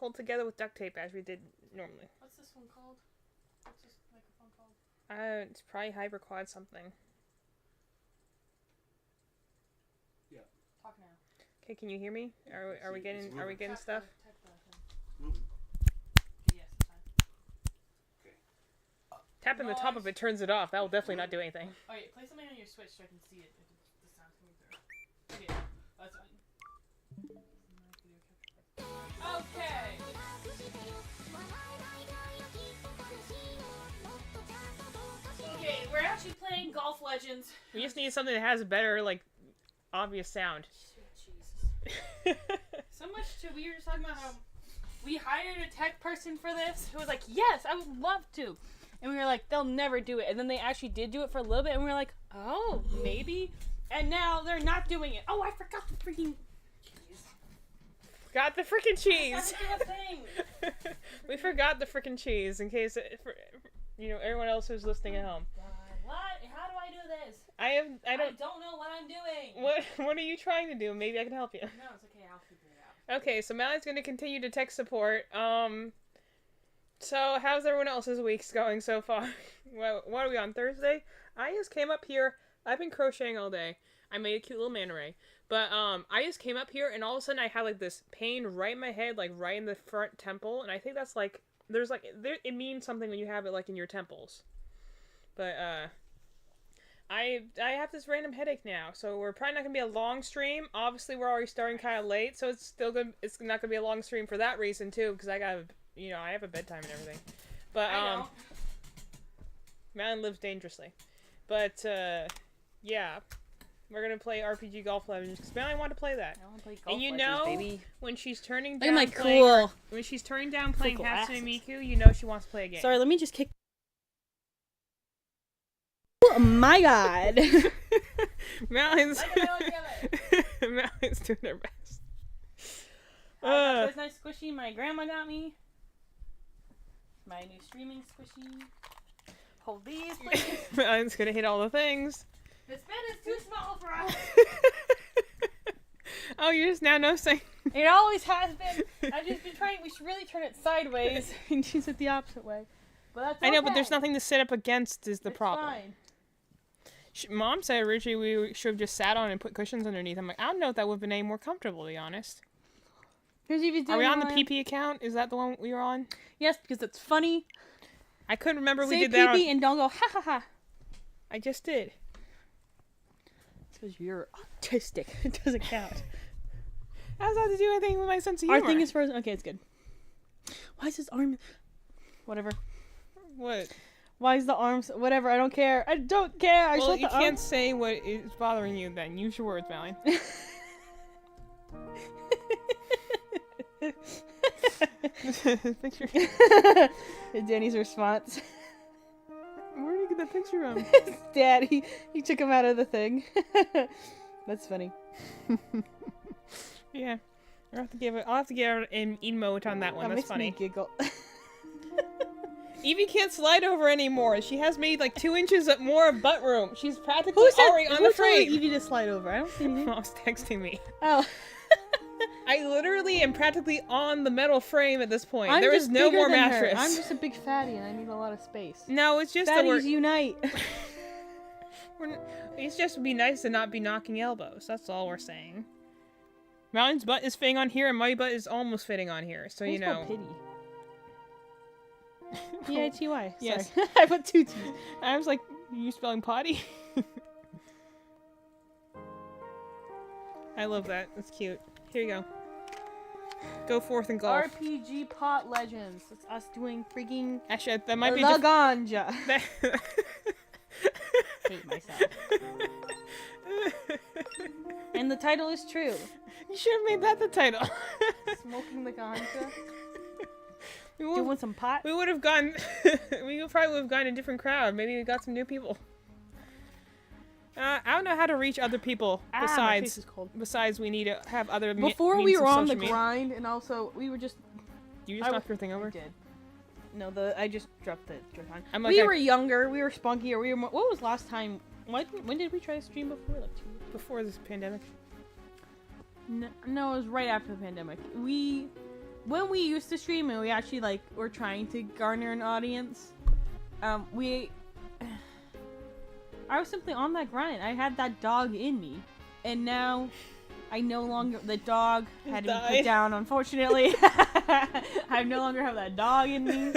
hold together with duct tape as we did normally. What's this one called? What's this microphone called? It's probably HyperQuad something. Yeah. Talk now. Okay, can you hear me? Are we getting stuff? Moving. Yes, it's fine. Tapping the top of it turns it off. That will definitely not do anything. Oh yeah, play something on your Switch so I can see it. If the sound's coming through. Okay, that's fine. Okay. Okay, we're actually playing Golf Legends. We just need something that has a better, like, obvious sound. Jesus. So much to, we were just talking about how we hired a tech person for this who was like, yes, I would love to. And we were like, they'll never do it. And then they actually did do it for a little bit, and we were like, oh, maybe. And now they're not doing it. Oh, I forgot the freaking cheese. Got the freaking cheese. That's a thing. We forgot the freaking cheese in case, everyone else who's listening at home. God, what? How do I do this? I don't know what I'm doing. What are you trying to do? Maybe I can help you. No, it's okay. I'll figure it out. Okay, so Mally's going to continue to tech support. So how's everyone else's weeks going so far? What are we on, Thursday? I just came up here. I've been crocheting all day. I made a cute little manta ray. But I just came up here and all of a sudden I had like this pain right in my head, like right in the front temple, and I think that's like it means something when you have it like in your temples. But I have this random headache now, so we're probably not gonna be a long stream. Obviously, we're already starting kind of late, so it's not gonna be a long stream for that reason too, because I have a bedtime and everything. But Malin lives dangerously. But yeah, we're gonna play RPG Golf Legends because Malin wanted to play that. I want to play Golf And Legends, baby. when she's turning Look down at my cool. when she's turning down playing Cool Hatsune glasses. Miku, you know she wants to play a game. Sorry, let me just kick. Oh my god. Malin's Malin's doing her best. I got this nice squishy my grandma got me. My new streaming squishy. Hold these, please. Malin's gonna hit all the things. This bed is too small for us. Oh, you're just now noticing. It always has been. I've just been trying. We should really turn it sideways and use it the opposite way. But that's okay. I know, but there's nothing to sit up against is the It's problem. Fine. Mom said originally we should have just sat on and put cushions underneath. I'm like, I don't know if that would have been any more comfortable, to be honest. Are we on the PP account? Is that the one we were on? Yes, because it's funny. I couldn't remember we Say did that on... PP and don't go ha ha ha. I just did. It's because you're autistic. It doesn't count. How does that have to do anything with my sense of humor? Our thing is frozen. Okay, it's good. Why is his arm... Whatever. What? Why is the arms... Whatever, I don't care. I don't care. I Well, you can't say what is bothering you then. Use your words, Malin. Picture. Danny's response. Where did you get that picture from? His dad, he took him out of the thing. That's funny. Yeah. I'll have to give an emote on that one. That That's makes funny. me giggle. Evie can't slide over anymore. She has made like 2 inches more of butt room. She's practically Who already on the told frame. Evie to slide over? I don't see anything. Mom's texting me. Oh. I literally am practically on the metal frame at this point. I'm There just is no bigger more than her. mattress. I'm just a big fatty and I need a lot of space. No, it's just that Fatties unite. It's just be nice to not be knocking elbows. That's all we're saying. Malin's butt is fitting on here, and my butt is almost fitting on here. So you know. Pity. P-I-T-Y. Yes. Sorry. I put 2 T's. I was like, you spelling potty? I love that. That's cute. Here you go. Go forth and golf. RPG Pot Legends. It's us doing freaking Actually, that might be La Ganja. Hate myself. And the title is true. You should have made that the title. Smoking the ganja. We Doing some pot. We would have gone. We probably would have gone a different crowd. Maybe we got some new people. I don't know how to reach other people my face is cold. besides we need to have other Before means we of were on the social media. grind, and also we were just. You just knocked your thing over? I did. No, I just dropped the joy-con. I'm like, we were younger. We were spunkier. We were more. What was last time? When did we try to stream before? Like 2 years. Before this pandemic. No, it was right after the pandemic. We when we used to stream and we actually like were trying to garner an audience, I was simply on that grind. I had that dog in me, and now I no longer. The dog had to be Died. put down, unfortunately. I no longer have that dog in me,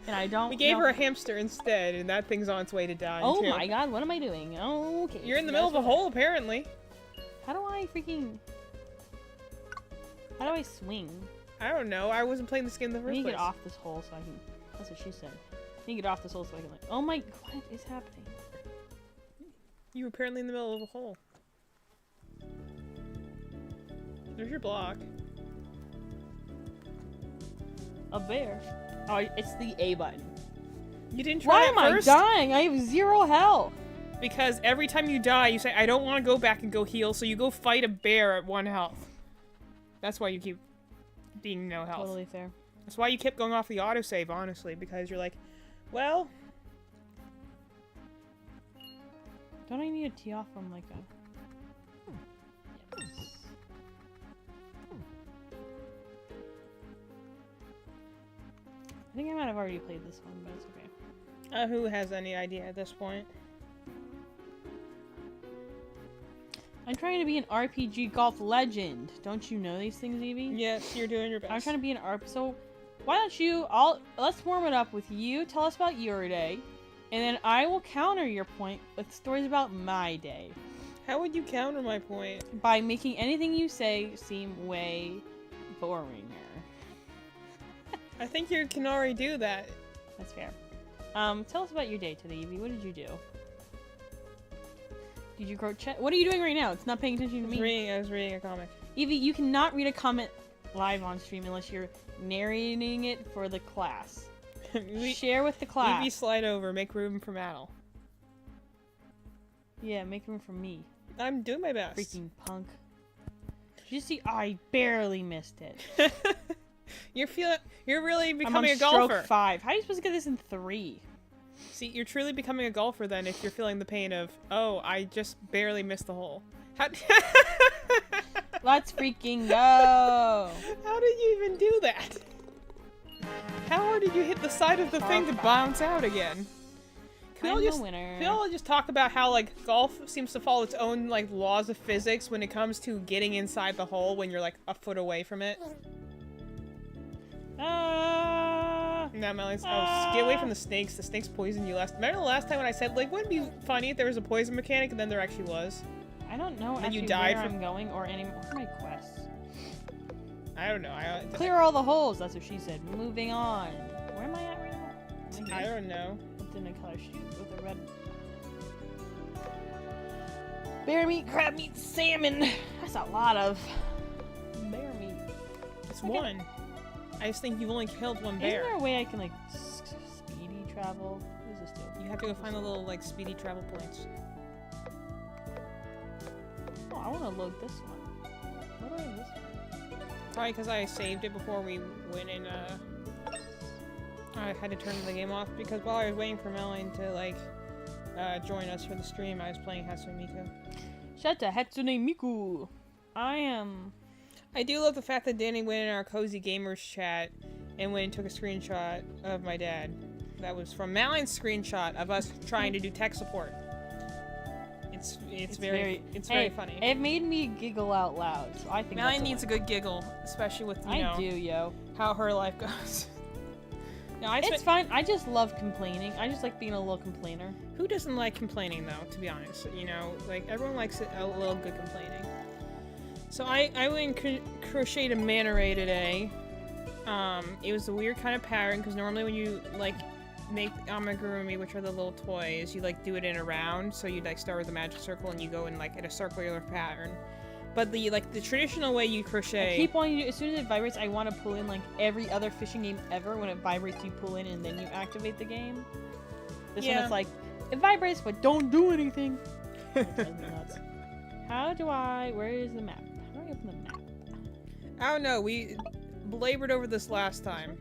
and I don't. We gave know- her a hamster instead, and that thing's on its way to dying. Oh too. my god! What am I doing? Okay. You're in the middle of a hole, apparently. How do I freaking? How do I swing? I don't know. I wasn't playing this game in the I first need to place. get off this hole so I can. That's what she said. I need to get off this hole so I can like. Oh my! What is happening? You were apparently in the middle of a hole. There's your block. A bear. Oh, it's the A button. You didn't try Why it am I first? dying? I have 0 health. Because every time you die, you say, I don't want to go back and go heal, so you go fight a bear at 1 health. That's why you keep being no health. Totally fair. That's why you kept going off the autosave, honestly, because you're like, well, Don't I need a tee off from like a? Yes. I think I might have already played this one, but it's okay. who has any idea at this point? I'm trying to be an RPG golf legend. Don't you know these things, Evie? Yes, you're doing your best. I'm trying to be an RP. So why don't you? Let's warm it up with you. Tell us about your day, and then I will counter your point with stories about my day How would you counter my point? by making anything you say seem way boringer. I think you can already do that. That's fair. Tell us about your day today, Evie. What did you do? Did you crochet? What are you doing right now? It's not paying attention to me. I was reading a comic. Evie, you cannot read a comment live on stream unless you're narrating it for the class. Share with the class. Evie, slide over. Make room for Maddle. Yeah, make room for me. I'm doing my best. Freaking punk. Did you see? I barely missed it. You're really I'm on becoming a stroke golfer. 5. How are you supposed to get this in 3? See, you're truly becoming a golfer then if you're feeling the pain of, oh, I just barely missed the hole. How, Let's freaking go! how did you even do that? How hard did you hit the side of the thing to bounce out again? Can I'm we the winner. Can we all just talk about how, like, golf seems to follow its own, like, laws of physics when it comes to getting inside the hole when you're, like, a foot away from it? No, Melly's. Oh, get away from the snakes. The snakes poison you last. Remember the last time when I said, like, wouldn't it be funny if there was a poison mechanic, and then there actually was? I don't know And you actually died where from- I'm going or any more of my quests. I don't know. Clear all the holes, that's what she said. Moving on. Where am I at right now? I don't know. Within a color shoot with a red. Bear meat, crab meat, salmon. That's a lot of bear meat. It's Okay. one. I just think you've only killed one Isn't bear. there a way I can like speedy travel? What does this do? You have to go find the little, like, speedy travel points. Oh, I want to load this one. What do I this one? Probably because I saved it before we went in, I had to turn the game off because while I was waiting for Melanie to, like, join us for the stream, I was playing Hatsune Miku. Shata Hatsune Miku. I am. I do love the fact that Danny went in our Cozy Gamers chat and went and took a screenshot of my dad. That was from Maline's screenshot of us trying to do tech support. It's very funny. It made me giggle out loud, so I think Maline that's needs a good giggle, especially with, you know, I do, yo. how her life goes. No, It's fine. I just love complaining. I just like being a little complainer. Who doesn't like complaining, though, to be honest? You know, like, everyone likes a little good complaining. So I went and crocheted a manta ray today. It was a weird kind of pattern, because normally when you, like, make amigurumi, which are the little toys, you, like, do it in a round, so you, like, start with a magic circle, and you go in, like, in a circular pattern. But the traditional way you crochet... I keep wanting to do, as soon as it vibrates, I want to pull in, like, every other fishing game ever. When it vibrates, you pull in, and then you activate the game. This one, Yeah. it's like, it vibrates, but don't do anything. It drives me nuts. How do I... Where is the map? How do I open the map? I don't know, we belabored over this last time.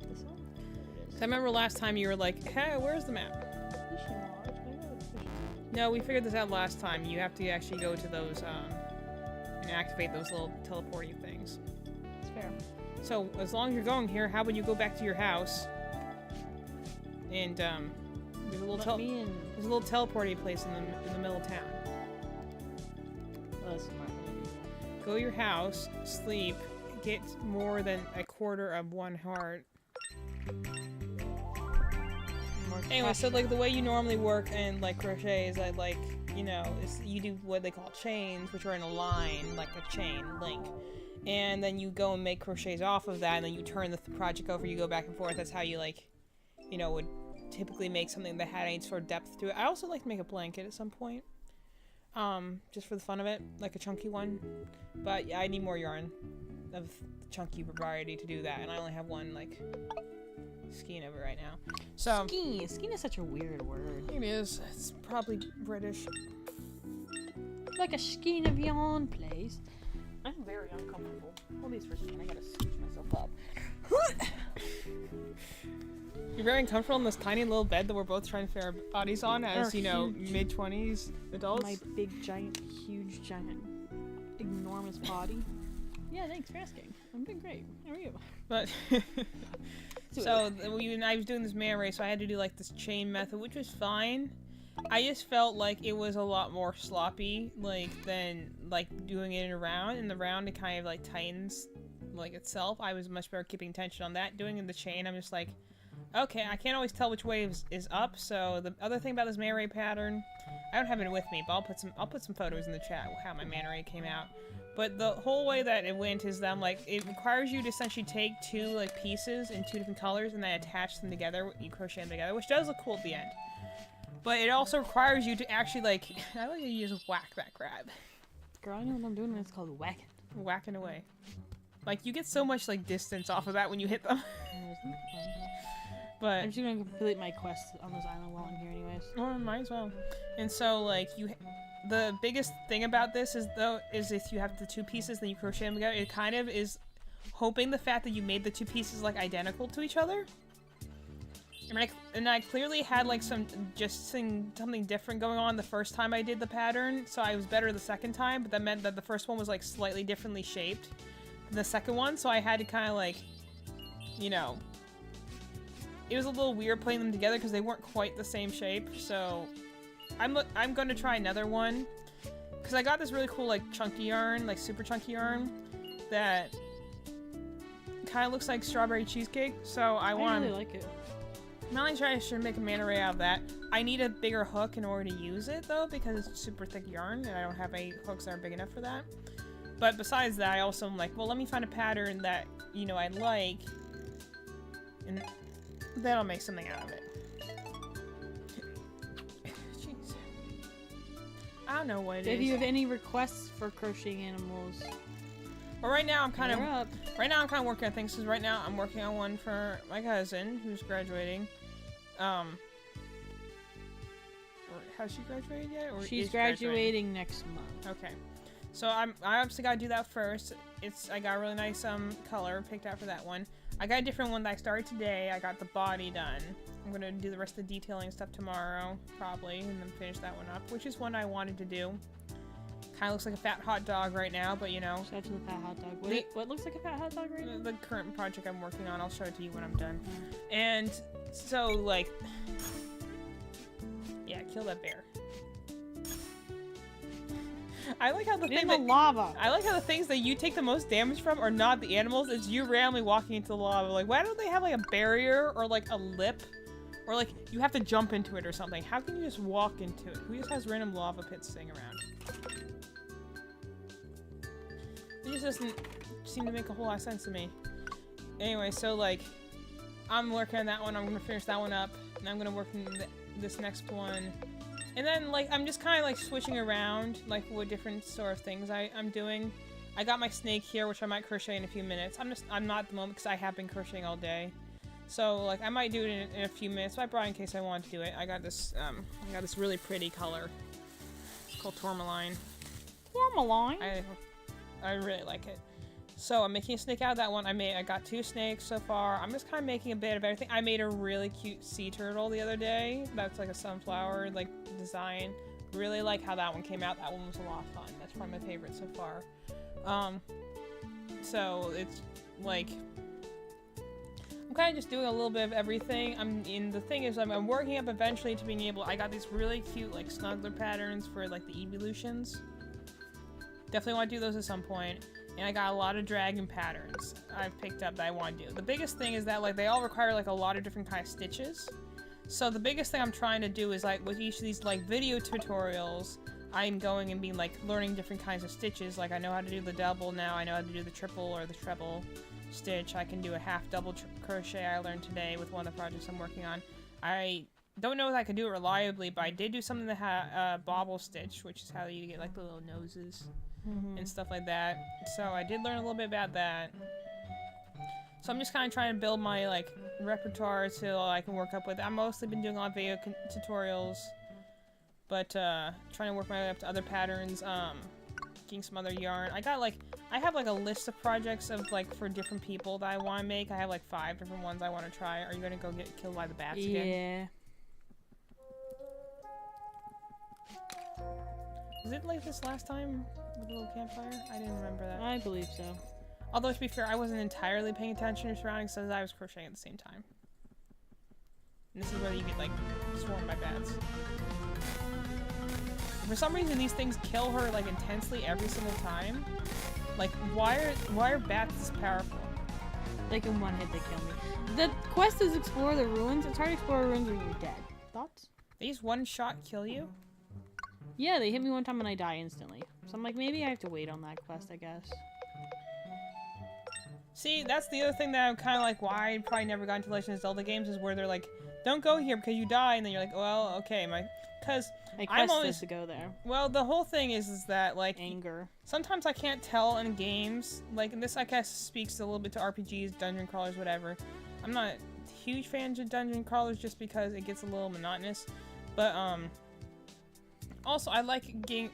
This one? There it is. I remember last time you were like, hey, where's the map? Fishing lodge. I know it's fishing lodge. No, we figured this out last time. You have to actually go to those, and activate those little teleporting things. It's fair. So as long as you're going here, how about you go back to your house? And there's a little Let me in. there's a little teleporting place in the middle of town. Oh, that's smart. Go to your house, sleep, get more than a quarter of one heart. More Anyway, so cash. like the way you normally work in like crochet is that like, you know, is you do what they call chains, which are in a line, like a chain link. And then you go and make crochets off of that, and then you turn the project over, you go back and forth. That's how you like, you know, would typically make something that had any sort of depth to it. I also like to make a blanket at some point. Just for the fun of it, like a chunky one. But yeah, I need more yarn of the chunky variety to do that, and I only have one like skein of it right now. So Skein. Skein is such a weird word. it is. It's probably British. Like a skein of yarn, please. I'm very uncomfortable. Hold these for a second. I gotta scooch myself up. You're very uncomfortable in this tiny little bed that we're both trying to fit our bodies on as, Our you know, huge- mid-20s adults. My big, giant, huge, giant, enormous body. Yeah, thanks for asking. I'm doing great. How are you? But so I was doing this man race, so I had to do like this chain method, which was fine. I just felt like it was a lot more sloppy, like than like doing it in a round. In the round, it kind of like tightens like itself. I was much better keeping tension on that. Doing in the chain, I'm just like, okay, I can't always tell which way is up. So the other thing about this man ray pattern, I don't have it with me, but I'll put some photos in the chat of how my man ray came out. But the whole way that it went is that I'm like, it requires you to essentially take two like pieces in two different colors and then attach them together. You crochet them together, which does look cool at the end. But it also requires you to actually like, I like to use whack that crab, Girl, I know what I'm doing. It's called whacking. whacking away. Like you get so much like distance off of that when you hit them. But I'm just gonna complete my quest on this island while I'm here, anyways. oh, might as well. And so like the biggest thing about this is if you have the two pieces then you crochet them together, it kind of is hoping the fact that you made the two pieces like identical to each other. And I clearly had like something different going on the first time I did the pattern, so I was better the second time, but that meant that the first one was like slightly differently shaped than the second one, so I had to kind of like, you know, it was a little weird putting them together because they weren't quite the same shape. So I'm going to try another one because I got this really cool like chunky yarn, like super chunky yarn that kind of looks like strawberry cheesecake. So I want. really like it. I'm not trying to make a manta ray out of that. I need a bigger hook in order to use it though because it's super thick yarn and I don't have any hooks that are big enough for that. But besides that, I also am like, well, let me find a pattern that, you know, I like, and then I'll make something out of it. Jeez. I don't know what it If is. you have any requests for crocheting animals, But right now I'm kind of you're up. working on things. Because right now I'm working on one for my cousin who's graduating. Or has she graduated yet? Or She's is graduating? graduating next month. Okay. So I obviously gotta do that first. I got a really nice color picked out for that one. I got a different one that I started today. I got the body done. I'm gonna do the rest of the detailing stuff tomorrow, probably, and then finish that one up, which is one I wanted to do. Kind of looks like a fat hot dog right now, but you know. Shout out to the fat hot dog. The- What looks like a fat hot dog right now? The current project I'm working on, I'll show it to you when I'm done. And so, like, yeah, kill that bear. I like how the In thing the that lava. I like how the things that you take the most damage from are not the animals, it's you randomly walking into the lava. Like, why don't they have, like, a barrier or, like, a lip? Or, like, you have to jump into it or something. How can you just walk into it? Who just has random lava pits sitting around? It just doesn't seem to make a whole lot of sense to me. Anyway, so, like, I'm working on that one. I'm gonna finish that one up. And I'm gonna work on this next one. And then, like, I'm just kind of, like, switching around, like, what different sort of things I'm doing. I got my snake here, which I might crochet in a few minutes. I'm not at the moment because I have been crocheting all day. So, like, I might do it in a few minutes, but I brought it in case I want to do it. I got this really pretty color. It's called Tourmaline. Tourmaline. I really like it. So I'm making a snake out of that one. I got 2 snakes so far. I'm just kind of making a bit of everything. I made a really cute sea turtle the other day. That's like a sunflower like design. really like how that one came out. That one was a lot of fun. That's probably my favorite so far. So it's like I'm kind of just doing a little bit of everything. The thing is, I'm working up eventually to being able. I got these really cute like snuggler patterns for like the evolutions. Definitely want to do those at some point. And I got a lot of dragon patterns I've picked up that I want to do. The biggest thing is that like they all require like a lot of different kind of stitches. So the biggest thing I'm trying to do is like with each of these like video tutorials, I'm going and being like learning different kinds of stitches. Like I know how to do the double now. I know how to do the triple or the treble stitch. I can do a half double crochet I learned today with one of the projects I'm working on. I don't know if I can do it reliably, but I did do something that had bobble stitch, which is how you get like the little noses and stuff like that. So I did learn a little bit about that. So I'm just kind of trying to build my like repertoire till I can work up with it. I've mostly been doing a lot of video tutorials, but trying to work my way up to other patterns, getting some other yarn. I have like a list of projects of like for different people that I want to make. I have like 5 different ones I want to try. Are you gonna go get killed by the bats again? Yeah. Was it like this last time with the little campfire? I didn't remember that. I believe so. Although to be fair, I wasn't entirely paying attention to surroundings since I was crocheting at the same time. And this is where you get like swarmed by bats. For some reason, these things kill her like intensely every single time. Like, why are bats this powerful? They can one hit, they kill me. The quest is explore the ruins. It's hard to explore ruins when you're dead. Thoughts? They just one shot kill you? Yeah, they hit me one time and I die instantly. So I'm like, maybe I have to wait on that quest, I guess. See, that's the other thing that I'm kind of like, why I probably never got into Legend of Zelda games is where they're like, don't go here because you die, and then you're like, well, okay, because I'm always to go there. Well, the whole thing is that like Anger. sometimes I can't tell in games, like, and this I guess speaks a little bit to RPGs, dungeon crawlers, whatever. I'm not a huge fan of dungeon crawlers just because it gets a little monotonous, but also I like getting.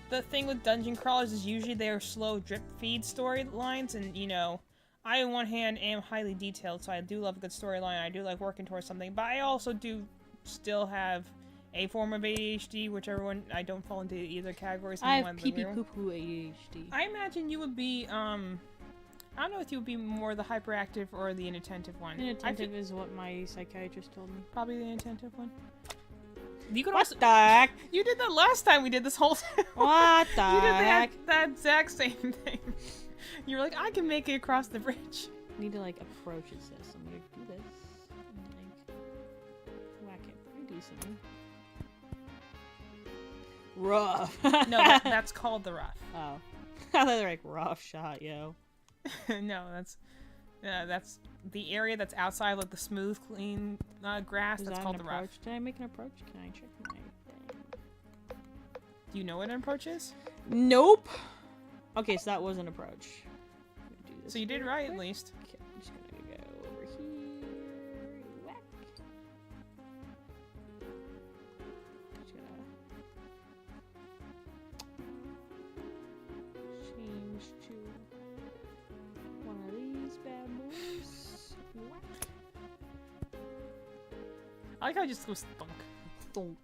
The thing with dungeon crawlers is usually they are slow drip feed storylines, and you know, I on one hand am highly detailed, so I do love a good storyline. I do like working towards something, but I also do still have a form of ADHD, whichever one. I don't fall into either category. I have pee-pee poo-poo ADHD. I imagine you would be I don't know if you would be more the hyperactive or the inattentive one. Inattentive is what my psychiatrist told me. Probably the inattentive one. You could What also. the heck? You did that last time we did this whole time. What the You did heck? that exact same thing. You were like, I can make it across the bridge. I need to like approach this. I'm gonna do this and like whack it pretty decently. Rough. No, that's called the rough. Oh. I thought they were like rough shot, yo. No, that's the area that's outside of like the smooth, clean grass. Is That's that called an the rough. approach? Did I make an approach? Can I check my thing? Do you know what an approach is? Nope. Okay, so that was an approach. Do this So you did real right at quick. least. Okay, I'm just gonna go over here. Whack. Just gonna change to one of these bad boys. Whack. I like how it just goes thunk. Thunk.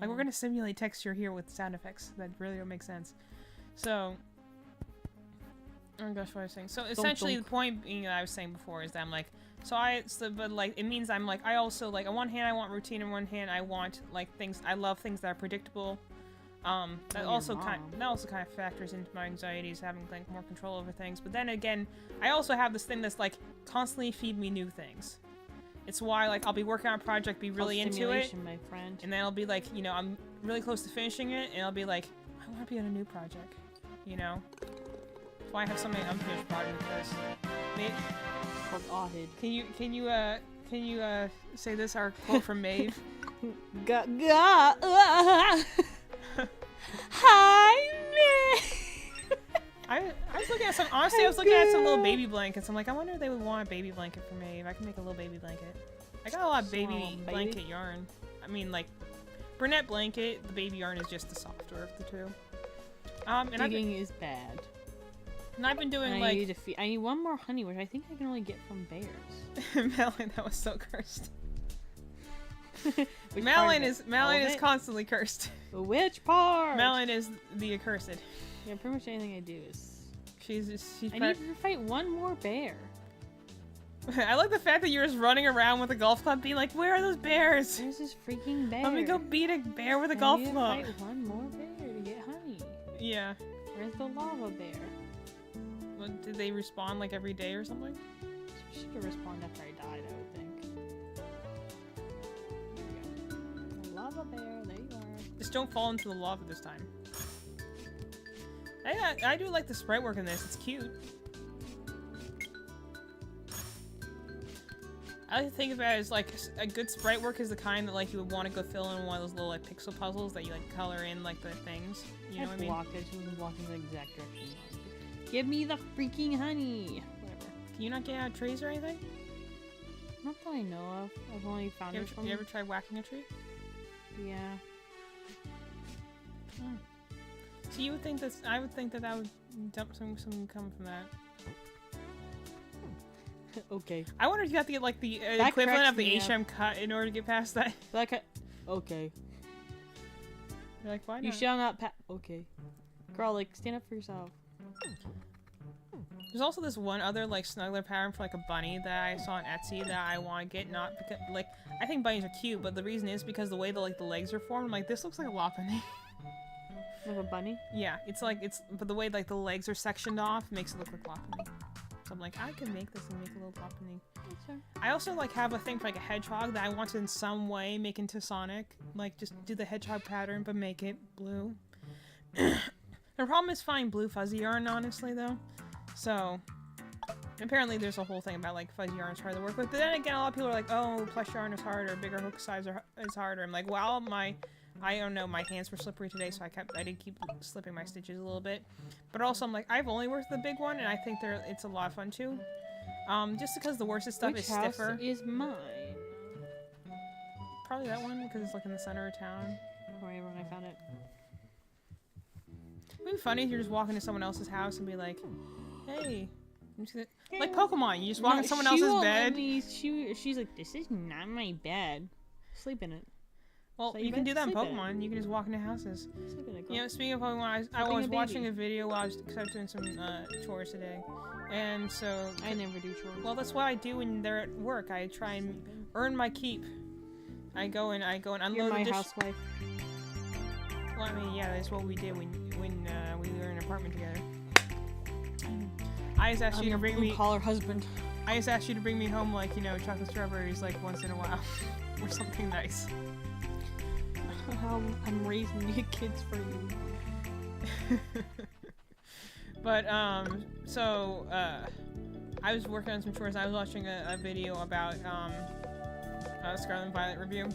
Like we're gonna simulate texture here with sound effects. That really don't make sense. So, oh gosh, what I was saying. So essentially, thunk. the point being that I was saying before is that I'm like, but like it means I'm like, I also like on one hand I want routine, on one hand I want like things. I love things that are predictable. That your also mom. kind of factors into my anxieties, having like more control over things. But then again, I also have this thing that's like constantly feed me new things. It's why like I'll be working on a project, be really into it, my friend. and then I'll be like, you know, I'm really close to finishing it, and I'll be like, I want to be on a new project, you know. That's why I have so many unfinished projects. Called Ahid. Can you say this our quote from Maeve? Hi, Maeve. I was looking at some. Honestly, I was looking at some little baby blankets. I'm like, I wonder if they would want a baby blanket for Maeve. I can make a little baby blanket. I got a lot of baby Baby. blanket yarn. I mean, like, brunette blanket. The baby yarn is just the softer of the two. And Digging is bad. I've been doing And like. I need one more honey, which I think I can only get from bears. Melanie, that was so cursed. Which Malin part of is it? Malin All of is it? constantly cursed. Which part? Malin is the accursed. Yeah, pretty much anything I do is. She's I need to fight one more bear. I like the fact that you're just running around with a golf club being like, where are those bears? There's this freaking bear. Let me go beat a bear with a I golf need to club. fight one more bear to get honey. Yeah. Where's the lava bear? Well, did they respawn like every day or something? She should have respawned after I died, I would think. There we go. Lava bear, there you are. Just don't fall into the lava this time. I do like the sprite work in this. It's cute. I like to think of it as like a good sprite work is the kind that like you would want to go fill in one of those little like pixel puzzles that you like color in like the things. You know what I mean? Blocked it. She wasn't blocking the exact direction. you wanted to. Give me the freaking honey. Whatever. Can you not get out of trees or anything? Not that I know of. I've only found You it from. ever tried whacking a tree? Yeah. So you would think that I would think that that would dump some come from that. Okay. I wonder if you have to get like the That equivalent cracks of the me up. HM cut in order to get past that. Okay. You're like, why You not? shall not Okay. Girl, like, stand up for yourself. There's also this one other like snuggler pattern for like a bunny that I saw on Etsy that I want to get. Not because like I think bunnies are cute, but the reason is because the way the like the legs are formed. I'm like, this looks like a Lopunny. Like a bunny? Yeah, it's like but the way like the legs are sectioned off makes it look like Lopunny. So I'm like, I can make this and make a little Lopunny. Sure. I also like have a thing for like a hedgehog that I want to in some way make into Sonic. Like just do the hedgehog pattern but make it blue. The problem is finding blue fuzzy yarn, honestly, though. So apparently there's a whole thing about like fuzzy yarn is hard to work with. But then again, a lot of people are like, oh, plush yarn is harder, bigger hook size is harder. I'm like, well, I don't know, my hands were slippery today, so I did keep slipping my stitches a little bit. But also, I'm like, I've only worked the big one, and I think it's a lot of fun too. Just because the worsted stuff Which is house stiffer. is mine? Probably that one because it's like in the center of town. Wherever when I found it. It'd be funny if you're just walking to someone else's house and be like, hey, I'm just gonna... like Pokemon, you just walk in someone she else's won't let bed. me- she's like, this is not my bed. Sleep in it. Well, So you you can do that in sleep in it. Pokemon. You can just walk into houses. Sleep in it, girl. You know, speaking of Pokemon, I Flipping was a watching baby. a video while I was doing some chores today, and so I never do chores. well, that's what I do when they're at work. I try and Sleeping. earn my keep. I go and unload You're my the dish. housewife. Well, I mean, yeah, that's what we did when we were in an apartment together. I just asked you to bring me. Call her husband. I just asked you to bring me home, like, you know, chocolate strawberries, like, once in a while. Or something nice. How I'm raising the kids for you. But, so, I was working on some chores. I was watching a video about, Scarlet and Violet review.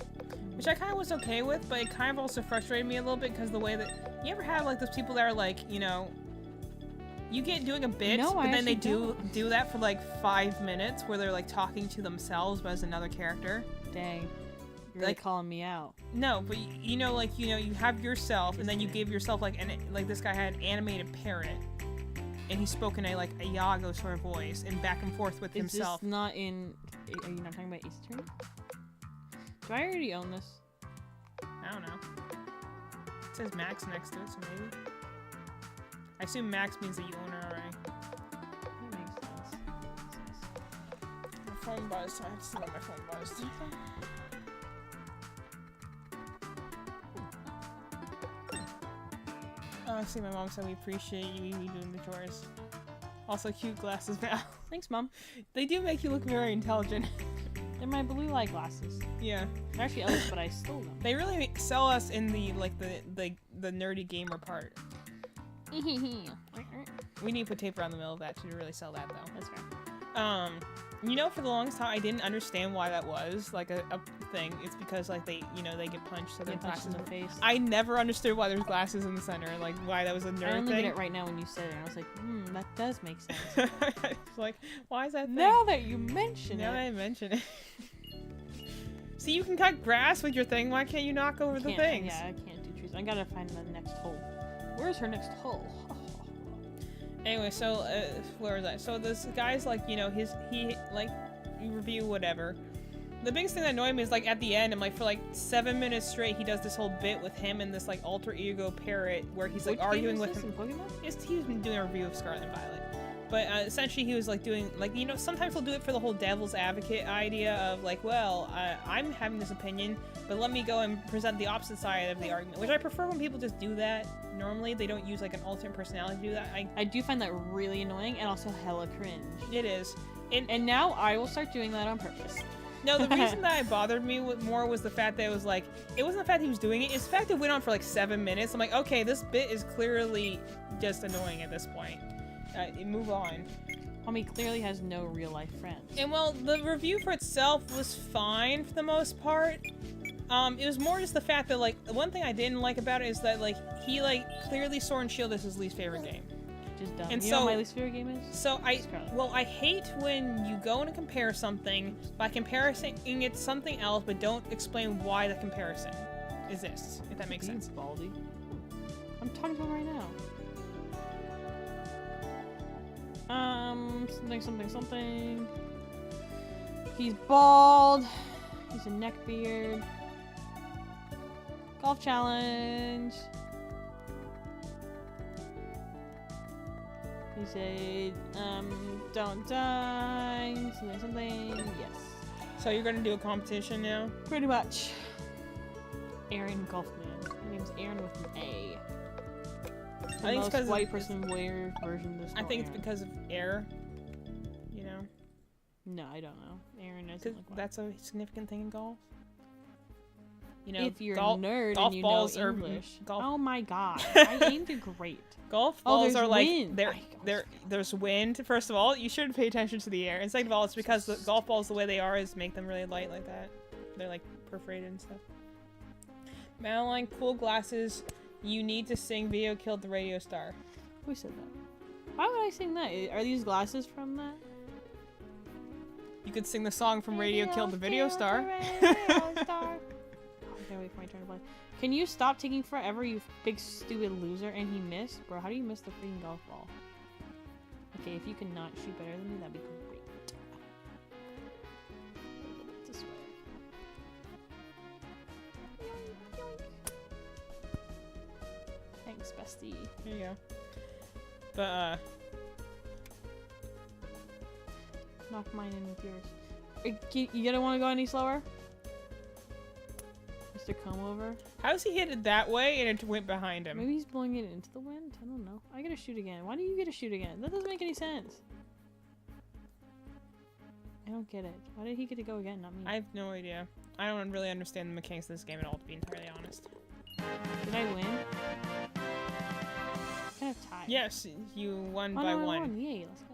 Which I kind of was okay with, but it kind of also frustrated me a little bit because the way that... You ever have, like, those people that are, like, you know... You get doing a bit, No, but I then they actually do that for, like, 5 minutes where they're, like, talking to themselves but as another character. Dang. You're really Like- calling me out. No, but you know, like, you know, you have yourself, and then you give yourself, like, like this guy had an animated parrot, and he spoke in a Iago sort of voice, and back and forth with Is himself. this not in... Are you not talking about Ace Attorney? Do I already own this? I don't know. It says Max next to it, so maybe. I assume Max means that you own it already. That makes sense. My phone buzzed, so I have to see what my phone buzzed. Oh, see, my mom said we appreciate you doing the chores. Also, cute glasses, Val. Thanks, Mom. They do make you look very intelligent. They're my blue light glasses. Yeah. They're actually others, but I stole them. They really sell us in the nerdy gamer part. We need to put tape around the middle of that to really sell that though. That's fair. You know, for the longest time I didn't understand why that was like a thing. It's because like they get punched, so their Get punched glasses. in the face. I never understood why there's glasses in the center, like why that was a I nerd only thing. get it right now when you said it, and I was like, that does make sense. It's like, why is that thing? Now that you mention Now that it. I mention it. See, you can cut grass with your thing. Why can't you knock over the Can't- things? Yeah, I can't do trees. I gotta find the next hole. Where's her next hole? Anyway, so where was I? So this guy's like, you know, you review whatever, The biggest thing that annoyed me is like at the end, I'm like for like 7 minutes straight, he does this whole bit with him and this like alter ego parrot where he's like Which arguing game with is this him. in Pokemon? He's been doing a review of Scarlet and Violet. But essentially he was like doing, like, you know, sometimes he'll do it for the whole devil's advocate idea of like, well, I'm having this opinion, but let me go and present the opposite side of the argument, which I prefer when people just do that. Normally they don't use like an alternate personality to do that. I do find that really annoying and also hella cringe. It is. And now I will start doing that on purpose. No, the reason that it bothered me more was the fact that it was like, it wasn't the fact that he was doing it, it's the fact that it went on for like 7 minutes. I'm like, okay, this bit is clearly just annoying at this point. Move on. Homie clearly has no real life friends. And well, the review for itself was fine for the most part. It was more just the fact that like, the one thing I didn't like about it is that like, he like, clearly Sword and Shield is his least favorite game. Just dumb. And You know so- what my least favorite game is? So Scarlet. well, I hate when you go and compare something by comparing it to something else, but don't explain why the comparison exists, if that makes sense. Baldy. I'm talking to him right now. Something. He's bald. He's a neckbeard. Golf challenge. He said, don't die. Something. Yes. So you're gonna do a competition now? Pretty much. Aaron Golfman. Her name's Aaron with an A. It's the I think it's most 'cause white person weird version of this. I think it's because of air. You know? No, I don't know. Aaron Because doesn't look white. that's a significant thing in golf. You know, If you're golf, a nerd golf and you balls know are English. golf. Oh my god. I aimed great. Golf Oh, balls there's are like wind. there's wind. First of all, you should pay attention to the air. And second of all, it's because the golf balls the way they are is make them really light like that. They're like perforated and stuff. Madeline, cool glasses. You need to sing "Video Killed the Radio Star." Who said that? Why would I sing that? Are these glasses from that? You could sing the song from Radio Killed the Video Star. Radio Star. Oh, I can't wait for my turn to play. Can you stop taking forever, you big stupid loser? And he missed? Bro, how do you miss the freaking golf ball? Okay, if you can not shoot better than me, that'd be great. A little bit this way. Yoink, yoink. Thanks, bestie. There you go. But Knock mine in with yours. You gonna want to go any slower? Mr. Comeover? how's he hit it that way and it went behind him? Maybe he's blowing it into the wind? I don't know. I gotta shoot again. Why do you get to shoot again? That doesn't make any sense. I don't get it. Why did he get to go again, not me? I have no idea. I don't really understand the mechanics of this game at all, to be entirely honest. Did I win? Kind of tied. Yes, you won Oh, by no, I one. won. Yay, let's go.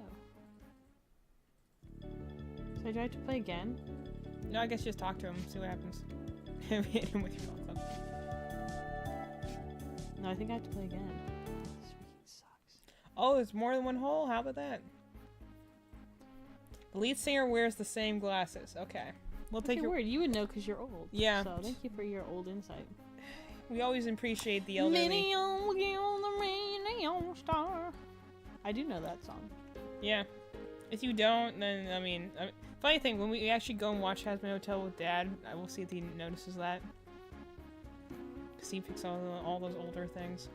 So do I have to play again? No, I guess just talk to him, see what happens. Hit him with your golf club. No, I think I have to play again. This freaking sucks. Oh, there's more than one hole? How about that? The lead singer wears the same glasses. Okay. We'll Okay, take your... weird. You would know because you're old. Yeah. So thank you for your old insight. We always appreciate the elderly. Video Killed the Radio Star. I do know that song. Yeah. If you don't, then, I mean... funny thing, when we actually go and watch Hazbin Hotel with Dad, I will see if he notices that. Because he picks all those older things.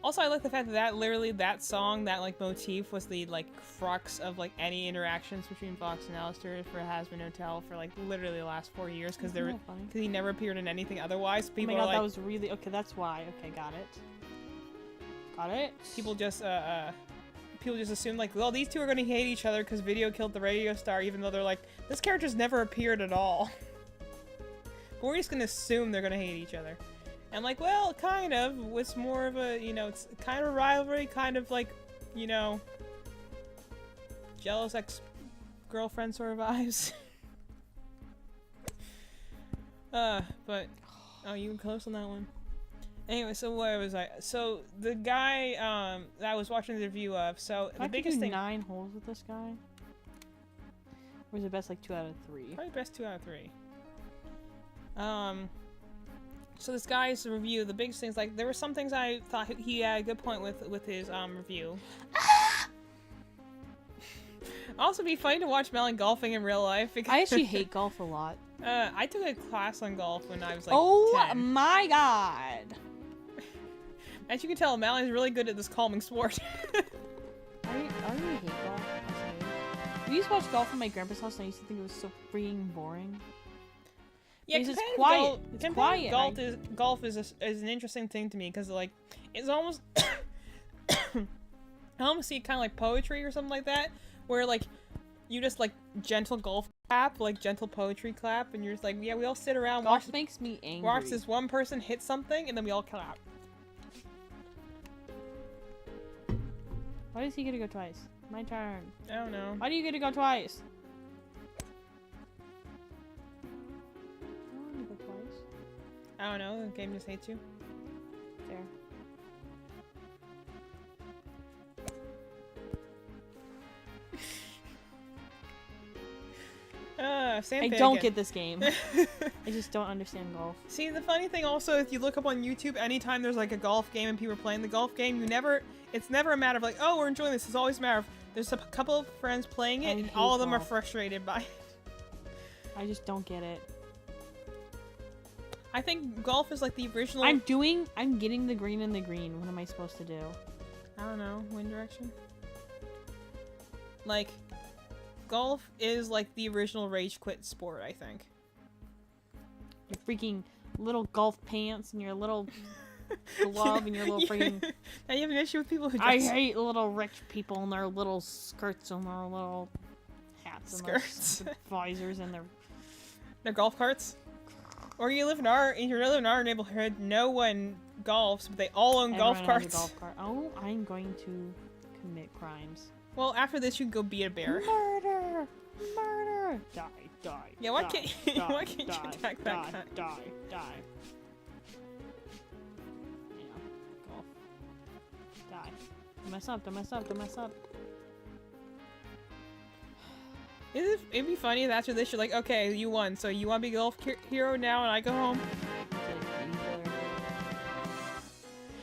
Also, I like the fact that literally that song, that like motif, was the like crux of like any interactions between Fox and Alistair for Hazbin Hotel for like literally the last 4 years, because Isn't that funny? he never appeared in anything otherwise. Oh People my god, are like, that was really... Okay, that's why. Okay, got it. Got it? people just assume like, well, these two are gonna hate each other because Video Killed the Radio Star, even though they're like, this character's never appeared at all. But we're just gonna assume they're gonna hate each other. And like, well, kind of. It's more of a, you know, it's kind of a rivalry, kind of like, you know, jealous ex-girlfriend sort of vibes. But, oh, you were close on that one. Anyway, so where was I? So the guy that I was watching the review of, so If the I could biggest do thing, 9 holes with this guy. Or is it best like 2 out of 3? probably best 2 out of 3. So this guy's review, the biggest things, like, there were some things I thought he had a good point with his review. Also, it'd be funny to watch Melon golfing in real life because I actually hate golf a lot. I took a class on golf when I was like Oh 10. my god. As you can tell, Mallory's really good at this calming sport. I really hate golf. We used to watch golf at my grandpa's house, and I used to think it was so freaking boring. Yeah, Because it's competitive quiet. Golf, It's competitive quiet. Golf is an interesting thing to me because like it's almost I almost see it kind of like poetry or something like that, where like you just like gentle golf clap, like gentle poetry clap, and you're just like, yeah, we all sit around Golf makes me angry. watch this one person hit something, and then we all clap. Why does he get to go twice? My turn. I don't know. Why do you get to go twice? I don't want to go twice. I don't know. The game just hates you. Fair. Sam I Pig don't again. get this game. I just don't understand golf. See, the funny thing also, if you look up on YouTube, anytime there's like a golf game and people are playing the golf game, it's never a matter of like, oh, we're enjoying this. It's always a matter of there's a couple of friends playing it, I and hate all of them are golf. frustrated by it. I just don't get it. I think golf is like the original. I'm getting the green in the green. What am I supposed to do? I don't know, wind direction. Like, golf is like the original rage quit sport, I think. Your freaking little golf pants and your little glove and your little freaking... Now you have an issue with people who I dress hate little rich people and their little skirts and their little hats and Skirts. their visors and their... their golf carts. Or you live in our neighborhood, no one golfs, but they all own golf Everyone has a carts. golf cart. Oh, I'm going to commit crimes. Well, after this, you can go beat a bear. Murder! Murder! Die, die. Yeah, why die, can't die, why can't you die, attack that die, guy? Die, die. Yeah, golf. Die. Don't mess up, don't mess up, don't mess up. It'd be funny if after this you're like, okay, you won, so you want to be golf hero now, and I go home.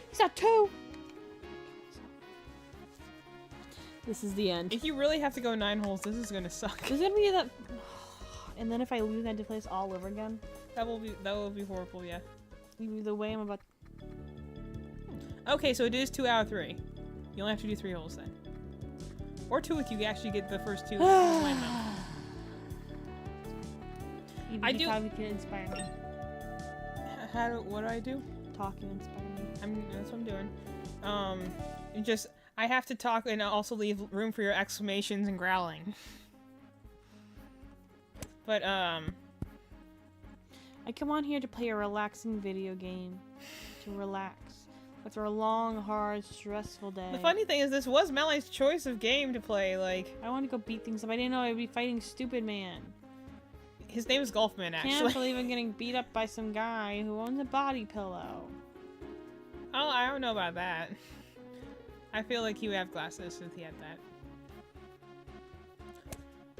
He's got two! This is the end. If you really have to go 9 holes, this is gonna suck. There's gonna be that... And then if I lose, I have to play this all over again. That will be horrible, yeah. The way I'm about... Okay, so it is 2 out of 3. You only have to do 3 holes then. Or 2 if you actually get the first 2 land them. I do- Talk can inspire me. What do I do? Talk can inspire me. That's what I'm doing. I have to talk and also leave room for your exclamations and growling. But, I come on here to play a relaxing video game. To relax. After a long, hard, stressful day. the funny thing is this was Melly's choice of game to play, like, I want to go beat things up. I didn't know I'd be fighting Stupid Man. his name is Golfman, Can't actually. believe I'm getting beat up by some guy who owns a body pillow. Oh, I don't know about that. I feel like he would have glasses if he had that.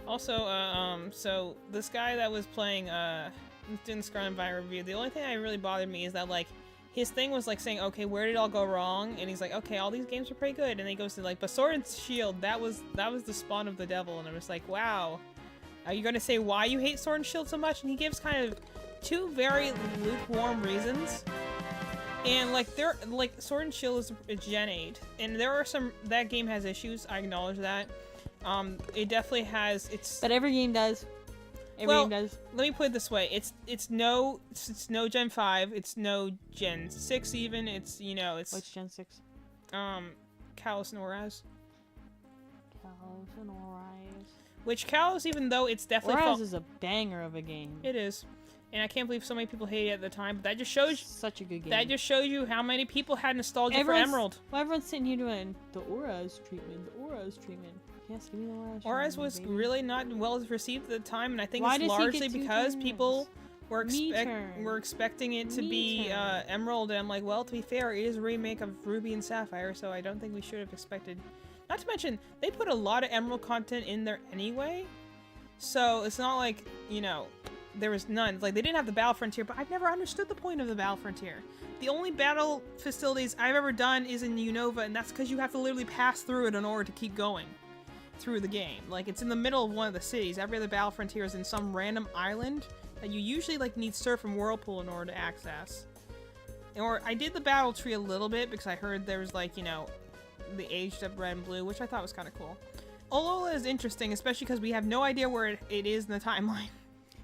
Also, so this guy that was playing, didn't screen by review. The only thing that really bothered me is that, like, his thing was, like, saying, okay, where did it all go wrong? And he's like, okay, all these games are pretty good. And then he goes to, like, but Sword and Shield, that was the spawn of the devil. And I'm just like, wow. Are you gonna say why you hate Sword and Shield so much? And he gives kind of 2 very lukewarm reasons. And, like, Sword and Shield is a Gen 8. And there are that game has issues, I acknowledge that. It definitely has, But every game does. Every game does. Let me put it this way: it's no Gen 5, it's no Gen 6 even. It's Which Gen 6? Kalos and Oraz. Kalos and Oraz. Which Kalos, even though it's definitely Oraz is a banger of a game. it is, and I can't believe so many people hate it at the time. But that just shows Such a good game. that just shows you how many people had nostalgia Everyone's- for Emerald. Well, everyone's sitting here doing the Oraz treatment, the Oraz treatment. Yes, give me the Oraz. Oraz treatment, was baby. really not well received at the time, and I think Why it's does he largely get 2 because turns? people were Me turn. expecting it to Me be turn. Emerald, and I'm like, well, to be fair, it is a remake of Ruby and Sapphire, so I don't think we should have expected. Not to mention, they put a lot of Emerald content in there anyway, so it's not like, there was none. Like, they didn't have the Battle Frontier, but I've never understood the point of the Battle Frontier. The only battle facilities I've ever done is in Unova, and that's because you have to literally pass through it in order to keep going. through the game. Like, it's in the middle of one of the cities. Every other Battle Frontier is in some random island that you usually, like, need Surf and Whirlpool in order to access. Or, I did the battle tree a little bit because I heard there was, like, you know, the aged up red and blue, which I thought was kind of cool. Olola is interesting, especially because we have no idea where it is in the timeline.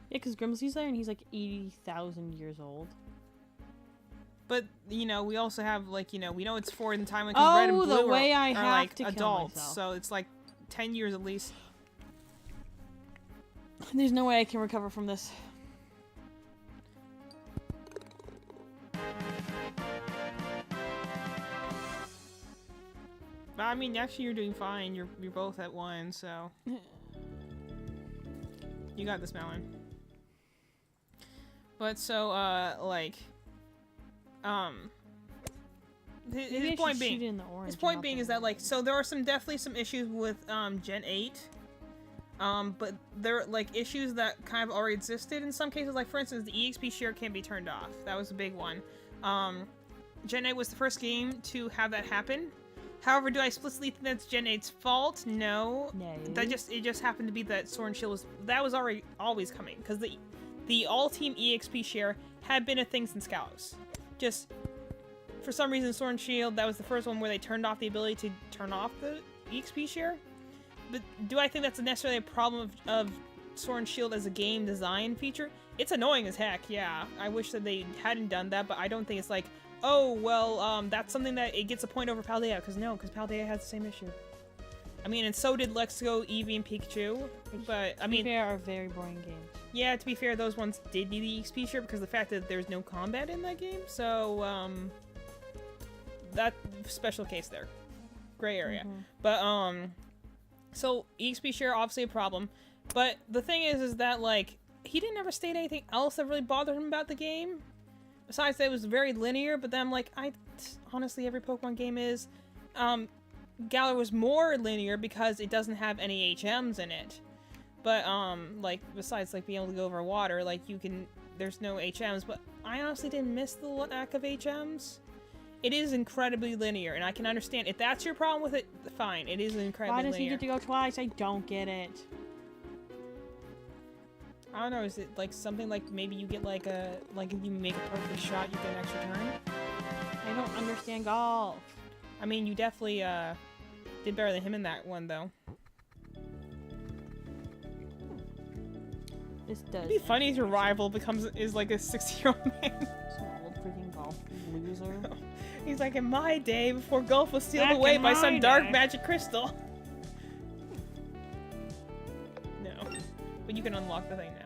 Yeah, because Grimsley's there and he's like 80,000 years old. But, you know, we also have, like, you know, we know it's forward in the timeline because red and blue the way I are have like, to kill adults. myself. So it's, like, 10 years at least. There's no way I can recover from this. But, I mean, actually, you're doing fine. You're both at 1, so... You got this, Malin. But, so, like... His point being is that, like, so there are definitely some issues with, Gen 8. But there are, like, issues that kind of already existed in some cases. Like, for instance, the EXP share can't be turned off. That was a big one. Gen 8 was the first game to have that happen. However, do I explicitly think that's Gen 8's fault? No. No. It just happened to be that Sword and Shield was already always coming. Because the all-team EXP share had been a thing since Kalos. Just, for some reason, Sword and Shield, that was the first one where they turned off the ability to turn off the EXP share. But do I think that's necessarily a problem of Sword and Shield as a game design feature? It's annoying as heck, yeah. I wish that they hadn't done that, but I don't think it's like, oh, well, that's something that it gets a point over Paldea, because Paldea has the same issue. I mean, and so did Let's Go, Eevee, and Pikachu, but, I mean... They are very boring games. Yeah, to be fair, those ones did need the EXP share because of the fact that there's no combat in that game, so, that special case there. Gray area. Mm-hmm. But, so, EXP share, obviously a problem, but the thing is that, like, he didn't ever state anything else that really bothered him about the game. Besides that it was very linear, but then I'm like, honestly, every Pokemon game is. Galar was more linear because it doesn't have any HMs in it. But, like, besides, like, being able to go over water, like, there's no HMs, but I honestly didn't miss the lack of HMs. It is incredibly linear, and I can understand. If that's your problem with it, fine. It is incredibly linear. Why does he get to go twice? I don't get it. I don't know, is it like something like maybe you get like if you make a perfect shot, you get an extra turn? I don't understand golf. I mean, you definitely, did better than him in that one, though. This does. It'd be funny if your rival is like a 60-year-old man. Some old freaking golf loser. He's like, in my day, before golf was sealed Back away in by my some dark day." magic crystal. No. But you can unlock the thing now.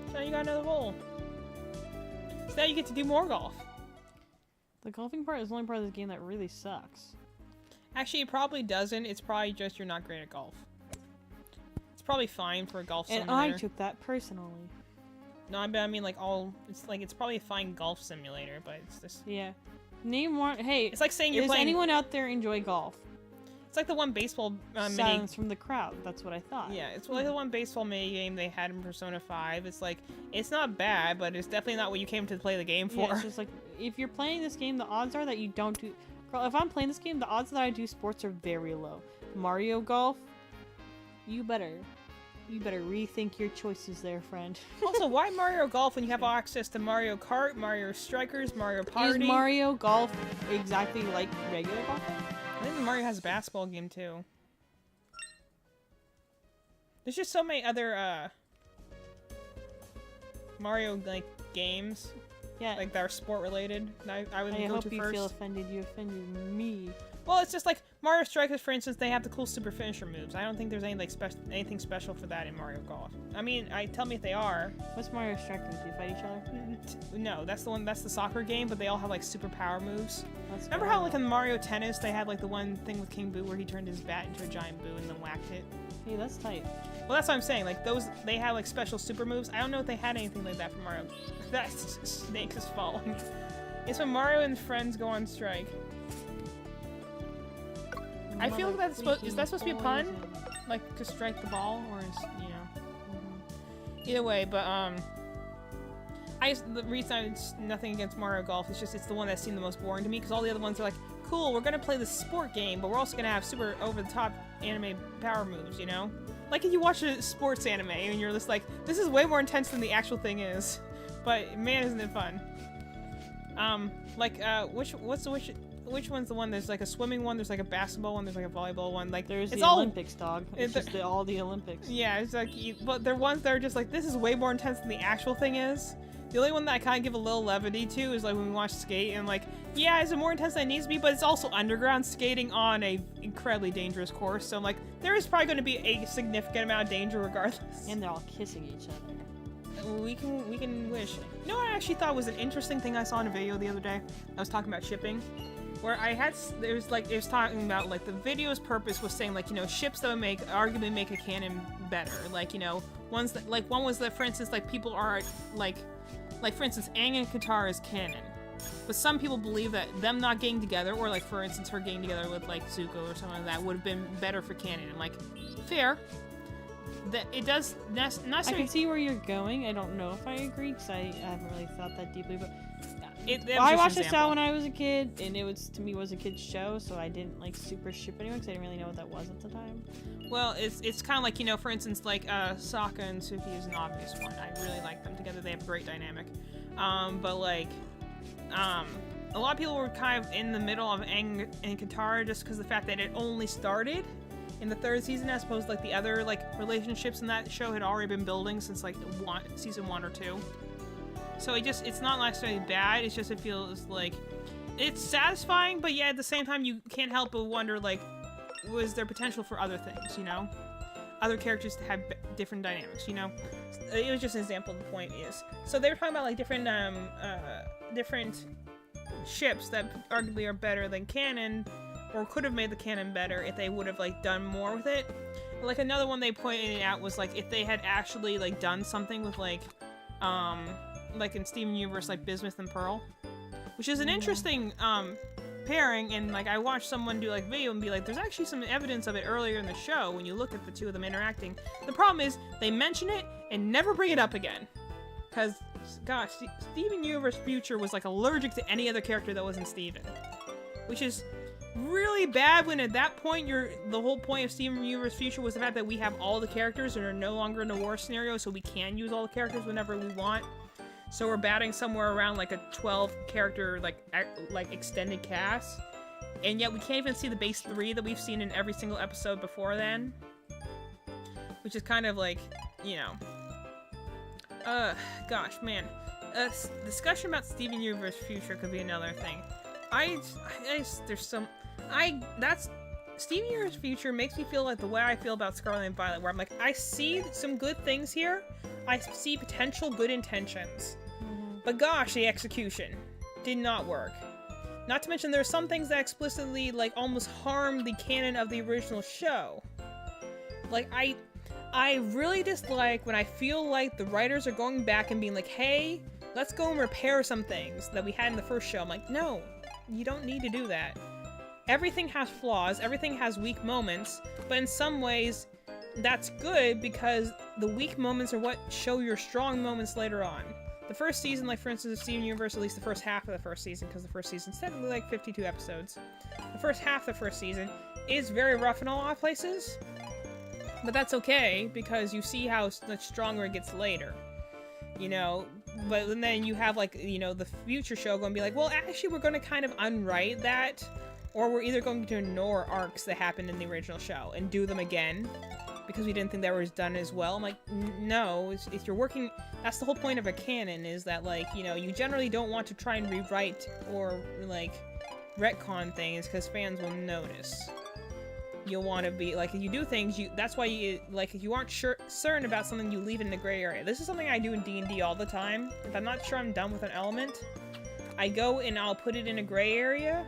So now you got another hole. So now you get to do more golf. The golfing part is the only part of this game that really sucks. Actually, it probably doesn't. It's probably just you're not great at golf. It's probably fine for a golf simulator. And I took that personally. No, I mean like it's probably a fine golf simulator, but it's just... Yeah. Name one. Hey, It's like saying you're does playing... anyone out there enjoy golf? It's like the one baseball mini... Silence from the crowd. That's what I thought. Yeah, it's like the one baseball mini game they had in Persona 5. It's like, it's not bad, but it's definitely not what you came to play the game for. Yeah, it's just like, if you're playing this game, the odds are that you don't do... Girl, if I'm playing this game, the odds that I do sports are very low. Mario Golf? You better rethink your choices there, friend. Also, why Mario Golf when you have access to Mario Kart, Mario Strikers, Mario Party? Is Mario Golf exactly like regular golfing? I think Mario has a basketball game too. There's just so many other Mario like games, Yeah. like that are sport related. I would I go hope to you first. feel offended. You offended me. Well, it's just like Mario Strikers, for instance. They have the cool super finisher moves. I don't think there's any like anything special for that in Mario Golf. I mean, tell me if they are. What's Mario Strikers? Do you fight each other? No, that's the one. That's the soccer game, but they all have like super power moves. That's Remember how like in Mario Tennis they had like the one thing with King Boo where he turned his bat into a giant boo and then whacked it? Hey, that's tight. Well, that's what I'm saying. Like those, they have like special super moves. I don't know if they had anything like that for Mario. That's Snake is falling. It's when Mario and friends go on strike. I feel like that's is that supposed to be a pun? Like to strike the ball, or is, you know? Either way, but I The reason it's nothing against Mario Golf, it's just it's the one that seemed the most boring to me, because all the other ones are like, cool, we're gonna play this sport game, but we're also gonna have super over-the-top anime power moves, you know? Like if you watch a sports anime and you're just like, this is way more intense than the actual thing is. But man, isn't it fun? Which one's the one? There's like a swimming one, there's like a basketball one, there's like a volleyball one. Like There's it's the all Olympics, dog. It's just all the Olympics. Yeah, it's like, but they're ones that are just like, this is way more intense than the actual thing is. The only one that I kind of give a little levity to is like when we watch Skate, and like, yeah, it's more intense than it needs to be, but it's also underground skating on a incredibly dangerous course. So I'm like, there is probably going to be a significant amount of danger regardless. And they're all kissing each other. We can wish. You know what I actually thought was an interesting thing I saw in a video the other day? I was talking about shipping, where it was talking about like the video's purpose was saying like, you know, ships that would arguably make a canon better. Like, you know, ones that like one was that, for instance, like people are like for instance, Aang and Katara is canon. But some people believe that them not getting together, or like for instance her getting together with like Zuko or something like that, would have been better for canon. And like, fair. That it does not I can see where you're going. I don't know if I agree because I haven't really thought that deeply, but I watched this out when I was a kid, and to me was a kid's show, so I didn't like super ship anyone because I didn't really know what that was at the time. Well, it's kind of like, you know, for instance, like Sokka and Suki is an obvious one. I really like them together. They have a great dynamic. But like, a lot of people were kind of in the middle of Aang and Katara just because the fact that it only started in the third season, as opposed to like the other like relationships in that show had already been building since like season 1 or 2. So it's not necessarily bad. It's just it feels like it's satisfying, but yeah, at the same time you can't help but wonder like, was there potential for other things, you know? Other characters to have different dynamics, you know? It was just an example of the point is. So they were talking about like different ships that arguably are better than canon, or could have made the canon better if they would have like done more with it. Like another one they pointed out was like if they had actually like done something with like in Steven Universe, like Bismuth and Pearl, which is an interesting pairing. And like I watched someone do like video and be like, there's actually some evidence of it earlier in the show when you look at the two of them interacting. The problem is they mention it and never bring it up again, because gosh, Steven Universe Future was like allergic to any other character that wasn't Steven, which is really bad when at that point the whole point of Steven Universe Future was the fact that we have all the characters and are no longer in a war scenario, so we can use all the characters whenever we want. So we're batting somewhere around like a 12 character like extended cast, and yet we can't even see the base 3 that we've seen in every single episode before then, which is kind of like, you know, gosh, man, discussion about Steven Universe Future could be another thing. Steven Universe Future makes me feel like the way I feel about Scarlet and Violet, where I'm like, I see some good things here, I see potential good intentions, but gosh, the execution did not work. Not to mention, there are some things that explicitly, like, almost harm the canon of the original show. Like, I really dislike when I feel like the writers are going back and being like, hey, let's go and repair some things that we had in the first show. I'm like, no, you don't need to do that. Everything has flaws, everything has weak moments, but in some ways, that's good because the weak moments are what show your strong moments later on. The first season, like for instance of Steven Universe, at least the first half of the first season, because the first season's technically like 52 episodes. The first half of the first season is very rough in a lot of places, but that's okay because you see how much stronger it gets later, you know. But then you have like, you know, the future show going to be like, well, actually we're going to kind of unwrite that, or we're either going to ignore arcs that happened in the original show and do them again because we didn't think that was done as well. I'm like, no, if you're working, that's the whole point of a canon, is that, like, you know, you generally don't want to try and rewrite or, like, retcon things because fans will notice. You'll want to be, like, if you do things, that's why you, like, if you aren't certain about something, you leave it in the gray area. This is something I do in D&D all the time. If I'm not sure I'm done with an element, I go and I'll put it in a gray area.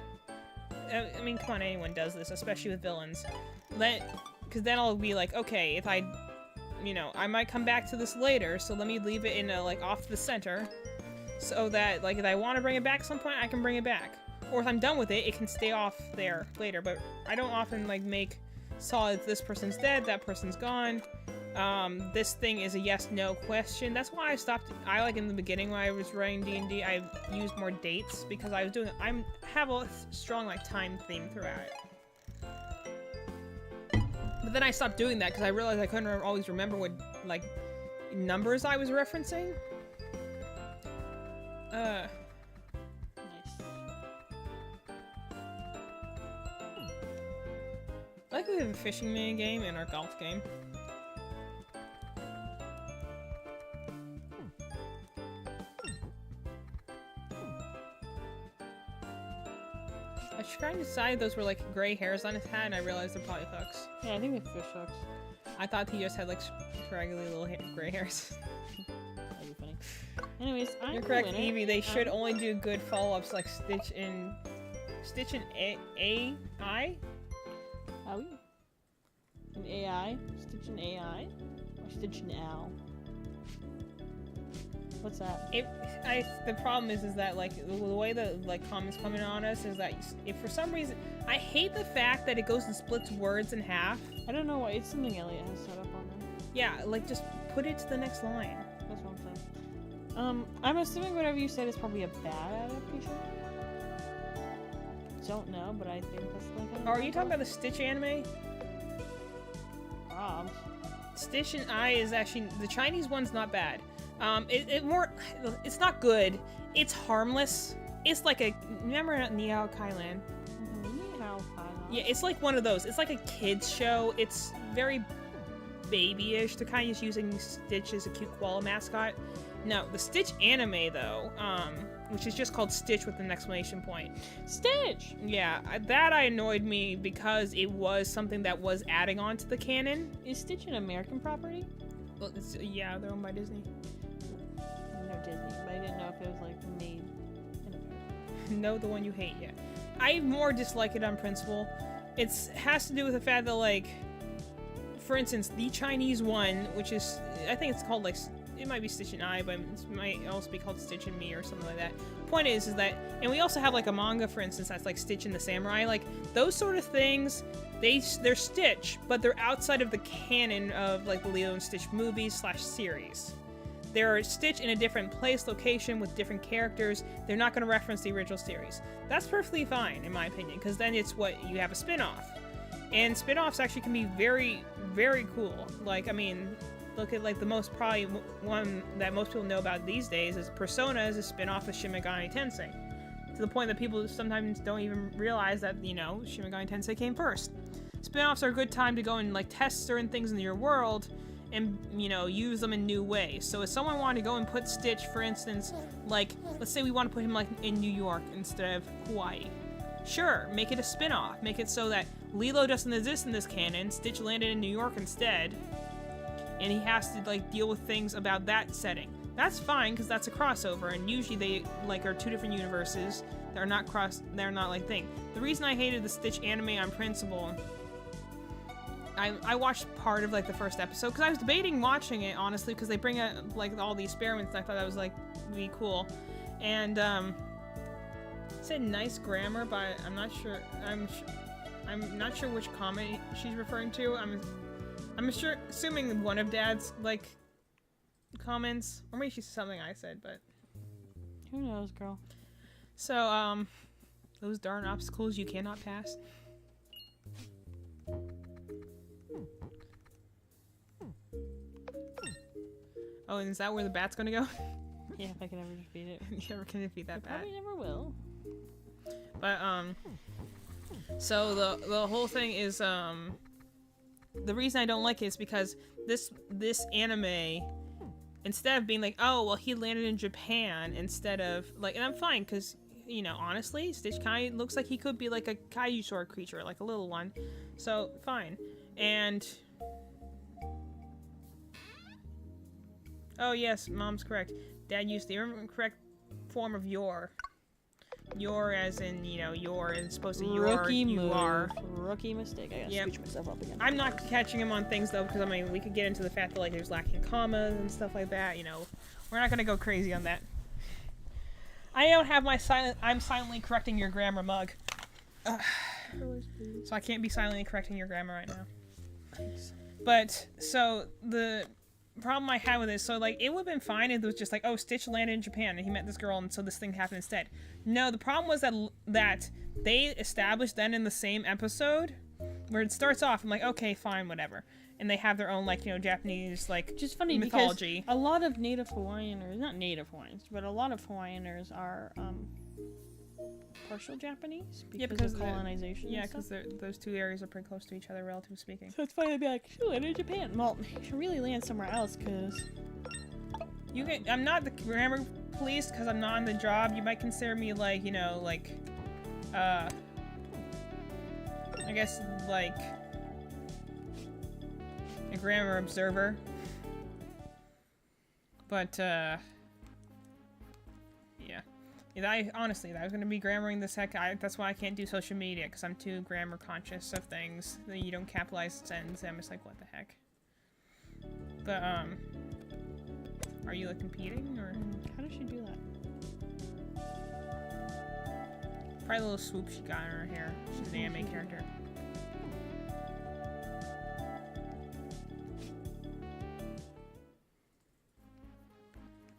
I mean, come on, anyone does this, especially with villains. Because then I'll be like, okay, if I, you know, I might come back to this later, so let me leave it in a, like, off to the center, so that, like, if I want to bring it back at some point, I can bring it back. Or if I'm done with it, it can stay off there later, but I don't often, like, make solid, this person's dead, that person's gone. this thing is a yes/no question. That's why I stopped. I like in the beginning when I was writing D&D, I used more dates because I was doing. Have a strong like time theme throughout it. But then I stopped doing that because I realized I couldn't always remember what like numbers I was referencing. Nice. I like we have a fishing mini game and our golf game. I was trying to decide those were like gray hairs on his hat, and I realized they're probably hooks. Yeah, I think they're fish hooks. I thought he just had like scraggly little gray hairs. That'd be funny. Anyways, I'm You're correct, the winner. Evie. They should only do good follow-ups like Stitch and AI. Are we? An AI? Stitch an AI? Or Stitch an owl? What's that? The problem is that like the way the like comments coming on us is that if for some reason I hate the fact that it goes and splits words in half. I don't know why. It's something Elliot has set up on there. Yeah, like just put it to the next line. That's what I'm saying. I'm assuming whatever you said is probably a bad adaptation. Don't know, but I think that's like. Are you talking about the Stitch anime? Probs. Stitch and I is actually the Chinese one's not bad. It's not good. It's harmless. It's like a remember Niao Kailan? Yeah, it's like one of those. It's like a kids show. It's very babyish. They're kind of just using Stitch as a cute koala mascot. No, the Stitch anime though, which is just called Stitch with an exclamation point. Stitch! Yeah, that annoyed me because it was something that was adding on to the canon. Is Stitch an American property? Well, yeah, they're owned by Disney. No, Disney, but I didn't know if it was like made in America. No, the one you hate yet. I more dislike it on principle. It has to do with the fact that, like, for instance, the Chinese one, which is, I think it's called, like, it might be Stitch and I, but it might also be called Stitch and Me or something like that. Point is that, and we also have, like, a manga, for instance, that's, like, Stitch and the Samurai. Like, those sort of things, they're Stitch, but they're outside of the canon of, like, the Lilo and Stitch movies / series. They're Stitch in a different place, location, with different characters. They're not going to reference the original series. That's perfectly fine, in my opinion, because then it's what you have a spin-off. And spin-offs actually can be very, very cool. Like, I mean, look at, like, the most probably one that most people know about these days is Persona is a spin-off of Shin Megami Tensei. To the point that people sometimes don't even realize that, you know, Shin Megami Tensei came first. Spin-offs are a good time to go and, like, test certain things in your world and, you know, use them in new ways. So if someone wanted to go and put Stitch, for instance, like, let's say we want to put him, like, in New York instead of Hawaii. Sure, make it a spin-off. Make it so that Lilo doesn't exist in this canon, Stitch landed in New York instead, and he has to, like, deal with things about that setting. That's fine, because that's a crossover, and usually they, like, are two different universes that are not they're not, like, thing. The reason I hated the Stitch anime on principle, I watched part of, like, the first episode, because I was debating watching it, honestly, because they bring out, like, all the experiments, and I thought that was, like, really cool. And, it said nice grammar, but I'm not sure, I'm not sure which comment she's referring to. I'm assuming one of Dad's, like, comments, or maybe she's something I said, but Who knows, girl? so, those darn obstacles you cannot pass. Oh, and is that where the bat's gonna go? Yeah, if I can ever defeat it. You never can defeat that bat. Probably never will. But, so the whole thing is, the reason I don't like it is because this anime, instead of being like, oh, well, he landed in Japan instead of, like, and I'm fine, because, you know, honestly, Stitch kind of looks like he could be, like, a kaiju sort of creature, like a little one. So, fine. And, oh, yes, Mom's correct. Dad used the incorrect form of your. Your as in, you know, your is supposed to Rookie you move. are. Rookie mistake. I gotta Yep. scooch myself up again. I'm not catching him on things though, because I mean, we could get into the fact that like there's lacking commas and stuff like that. You know, we're not gonna go crazy on that. I don't have my I'm silently correcting your grammar mug, so I can't be silently correcting your grammar right now. But so the problem I had with this, so like it would have been fine if it was just like, oh, Stitch landed in Japan and he met this girl and so this thing happened instead. No, the problem was that they established then in the same episode where it starts off, I'm like, okay, fine, whatever. And they have their own, like, you know, Japanese, like, Which is funny mythology. because a lot of native Hawaiianers, not native Hawaiians, but a lot of Hawaiianers are partial Japanese because of colonization. Yeah, and stuff. because those two areas are pretty close to each other, relatively speaking. So it's funny to be like, she landed in Japan. Well, she really landed somewhere else because... I'm not the grammar police because I'm not on the job. You might consider me, like, you know, like, I guess, like, a grammar observer. But, yeah. Honestly, I was going to be grammaring this heck. That's why I can't do social media, because I'm too grammar conscious of things. You don't capitalize sentences. I'm just like, what the heck? But, are you, like, competing, or? How does she do that? Probably a little swoop she got in her hair. She's an anime character.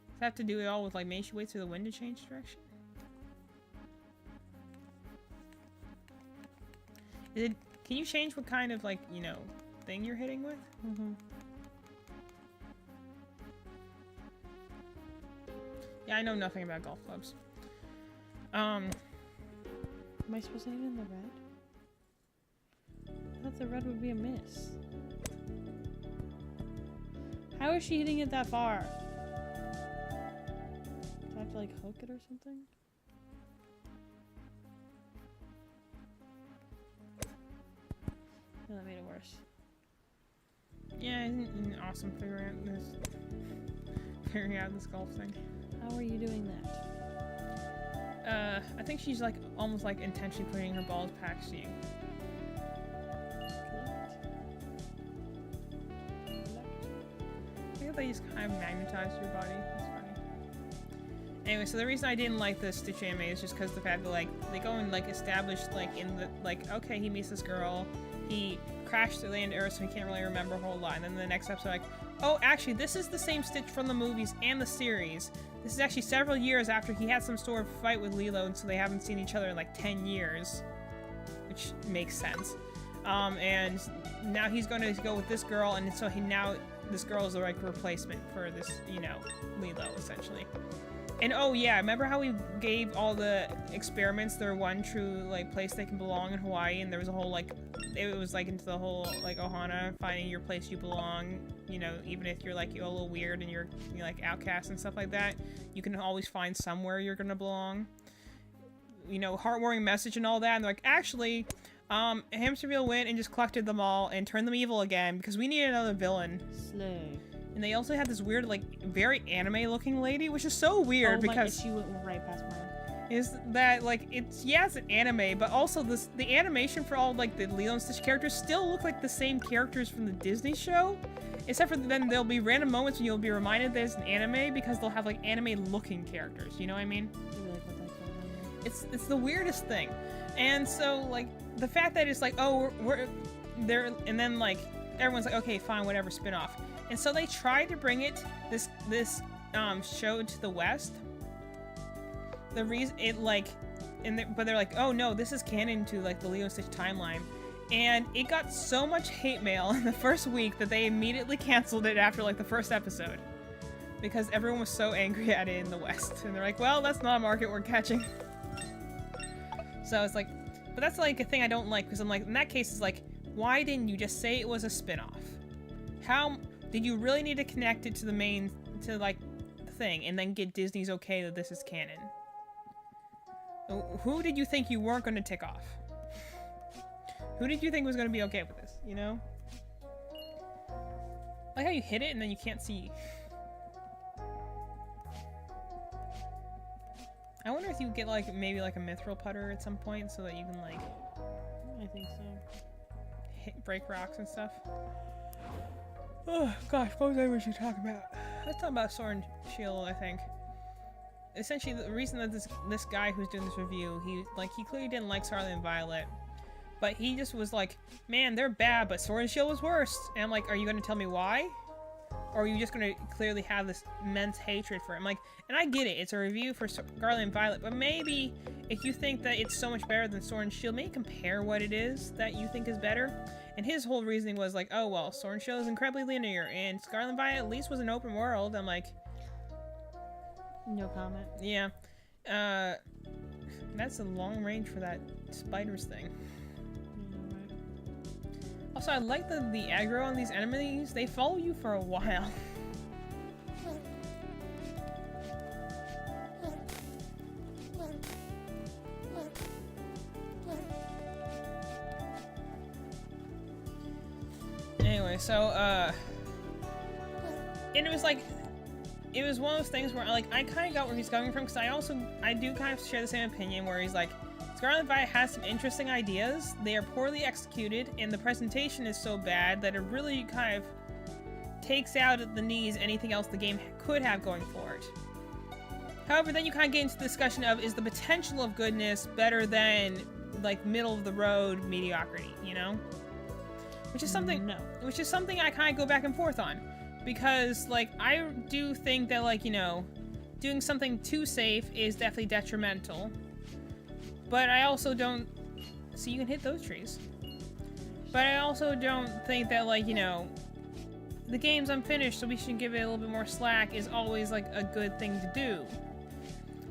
Does that have to do it all with, like, maybe she waits for the wind to change direction? Can you change what kind of, like, you know, thing you're hitting with? Mm-hmm. Yeah, I know nothing about golf clubs. Am I supposed to hit in the red? I thought the red would be a miss. How is she hitting it that far? Do I have to like hook it or something? No, that made it worse. Yeah, isn't it awesome figuring out this golf thing? How are you doing that? I think she's like almost like intentionally putting her balls past you. I think they just kind of magnetize your body. That's funny. Anyway, so the reason I didn't like the Stitch anime is just because the fact that like they go and like establish like in the like okay, he meets this girl, he crashed to land Earth, so he can't really remember a whole lot, and then the next episode like, oh, actually this is the same Stitch from the movies and the series. This is actually several years after he had some sort of fight with Lilo, and so they haven't seen each other in like 10 years, which makes sense. And now he's going to go with this girl, and so this girl is the right replacement for this, you know, Lilo, essentially. And oh yeah, remember how we gave all the experiments their one true like place they can belong in Hawaii, and there was a whole like, it was like into the whole like Ohana, finding your place you belong, you know, even if you're like a little weird and you're like outcast and stuff like that, you can always find somewhere you're gonna belong. You know, heartwarming message and all that, and they're like, actually, Hamsterville went and just collected them all and turned them evil again because we need another villain. Slay. And they also had this weird, like, very anime-looking lady, which is so weird because she went right past mine. Is that like it's an anime, but also the animation for all like the Lilo and Stitch characters still look like the same characters from the Disney show, except for then there'll be random moments when you'll be reminded there's an anime because they'll have like anime-looking characters. You know what I mean? It's the weirdest thing, and so like the fact that it's like, oh, we're there, and then like everyone's like, okay, fine, whatever, spin-off. And so they tried to bring this show to the West. The reason it like, but they're like, oh no, this is canon to like the Lilo and Stitch timeline, and it got so much hate mail in the first week that they immediately canceled it after like the first episode, because everyone was so angry at it in the West, and they're like, well, that's not a market we're catching. So it's like, but that's like a thing I don't like, because I'm like, in that case, it's like, why didn't you just say it was a spin-off? How did you really need to connect it to the main, to like the thing, and then get Disney's okay that this is canon? Who did you think you weren't going to tick off? Who did you think was going to be okay with this, you know? Like how you hit it and then you can't see. I wonder if you get like maybe like a mithril putter at some point so that you can like, I think so. Break rocks and stuff. Oh gosh, what was I we should talk about? Let's talk about Sword and Shield, I think. Essentially, the reason that this guy who's doing this review, he clearly didn't like Scarlet and Violet, but he just was like, man, they're bad, but Sword and Shield was worse. And I'm like, are you going to tell me why? Or are you just going to clearly have this immense hatred for him? Like, and I get it, it's a review for Scarlet and Violet, but maybe if you think that it's so much better than Sword and Shield, maybe compare what it is that you think is better. And his whole reasoning was like, oh, well, Sword and Shield is incredibly linear, and Scarlet and Violet at least was an open world. I'm like... No comment. Yeah. That's a long range for that spiders thing. Also, I like the aggro on these enemies. They follow you for a while. Anyway, so, and it was like, it was one of those things where, like, I kind of got where he's coming from, because I do kind of share the same opinion, where he's like, Scarlet and Violet has some interesting ideas, they are poorly executed, and the presentation is so bad that it really kind of takes out at the knees anything else the game could have going for it. However, then you kind of get into the discussion of, is the potential of goodness better than, like, middle-of-the-road mediocrity, you know? Which is something, No. Which is something I kind of go back and forth on. Because, like, I do think that, like, you know, doing something too safe is definitely detrimental. But I also don't... See, you can hit those trees. But I also don't think that, like, you know, the game's unfinished, so we should give it a little bit more slack is always, like, a good thing to do.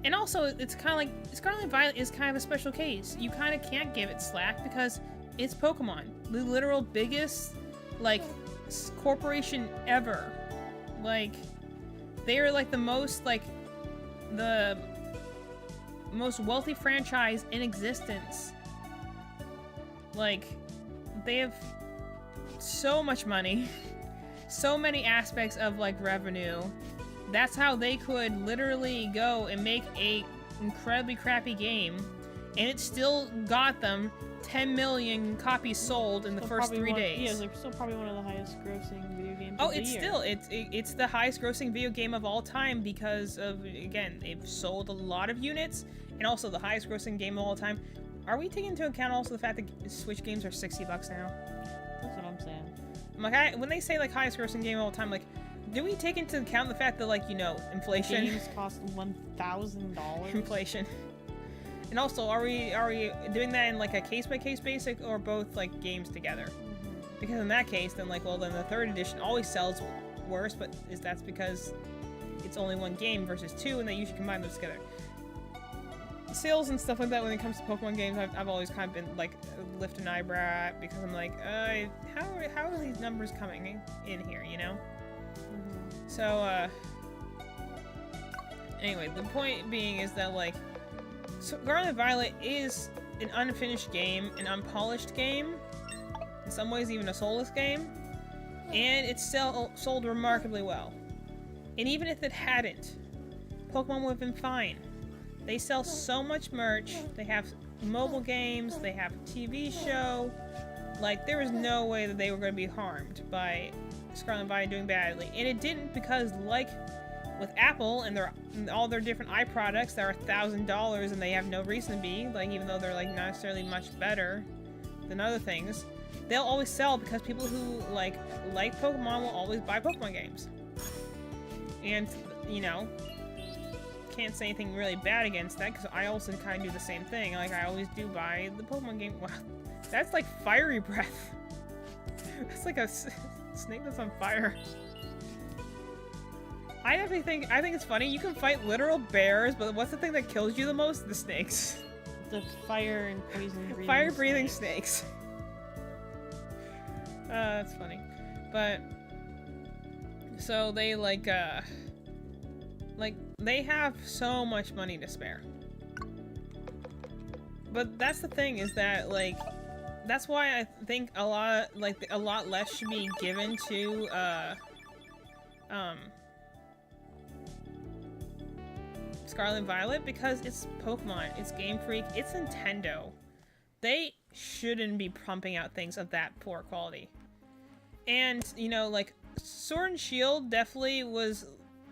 And also, it's kind of like... Scarlet and Violet is kind of a special case. You kind of can't give it slack because it's Pokemon. The literal biggest, like... corporation ever. Like, they are like the most wealthy franchise in existence. Like, they have so much money, so many aspects of like revenue. That's how they could literally go and make a incredibly crappy game, and it still got them 10 million copies sold in the first 3 days. Yeah, it's still probably one of the highest grossing video games Oh, of the it's year. still, it's the highest grossing video game of all time because of, again, they've sold a lot of units, and also the highest grossing game of all time. Are we taking into account also the fact that Switch games are $60 now? That's what I'm saying. I'm like, when they say like highest grossing game of all time, like, do we take into account the fact that, like, you know, inflation? Games cost $1,000. Inflation. And also, are we doing that in like a case-by-case basis or both like games together? Because in that case, then like, well, then the third edition always sells worse, but that's because it's only one game versus two, and they usually combine those together. Sales and stuff like that when it comes to Pokemon games, I've always kind of been like lift an eyebrow at, because I'm like, how are these numbers coming in here, you know? So anyway, the point being is that like, Scarlet and Violet is an unfinished game, an unpolished game, in some ways even a soulless game, and it's still sold remarkably well. And even if it hadn't, Pokemon would have been fine. They sell so much merch, they have mobile games, they have a TV show, like, there was no way that they were going to be harmed by Scarlet and Violet doing badly. And it didn't, because like with Apple and all their different products that are $1,000 and they have no reason to be, like, even though they're like not necessarily much better than other things, they'll always sell because people who like Pokemon will always buy Pokemon games. And, you know, can't say anything really bad against that because I also kind of do the same thing. Like, I always do buy the Pokemon game. Wow, that's like fiery breath. That's like a snake that's on fire. I think it's funny. You can fight literal bears, but what's the thing that kills you the most? The snakes. The fire and poison breathing Fire-breathing snakes. That's funny. But so they they have so much money to spare. But that's the thing, is that like, that's why I think a lot less should be given to Scarlet and Violet, because it's Pokemon, it's Game Freak, it's Nintendo. They shouldn't be pumping out things of that poor quality. And, you know, like, Sword and Shield definitely was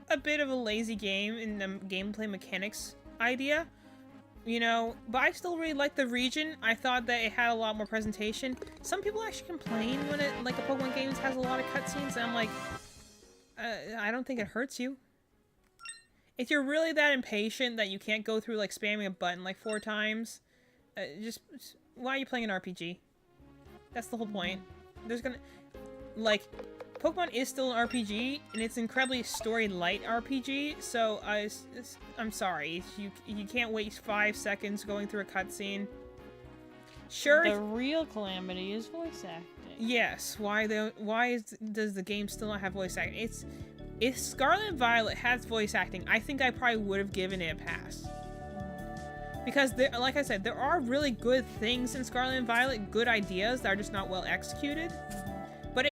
a bit of a lazy game in the gameplay mechanics idea, you know, but I still really like the region. I thought that it had a lot more presentation. Some people actually complain when it, like, a Pokemon game has a lot of cutscenes, and I'm like, I don't think it hurts you. If you're really that impatient that you can't go through, like, spamming a button, like, 4 times, just why are you playing an RPG? That's the whole point. There's gonna, like, Pokemon is still an RPG, and it's incredibly story-light RPG, so I'm sorry. You can't waste 5 seconds going through a cutscene. Sure. The real calamity is voice acting. Yes. Does the game still not have voice acting? If Scarlet and Violet has voice acting, I think I probably would have given it a pass. Because, like I said, there are really good things in Scarlet and Violet, good ideas that are just not well executed. But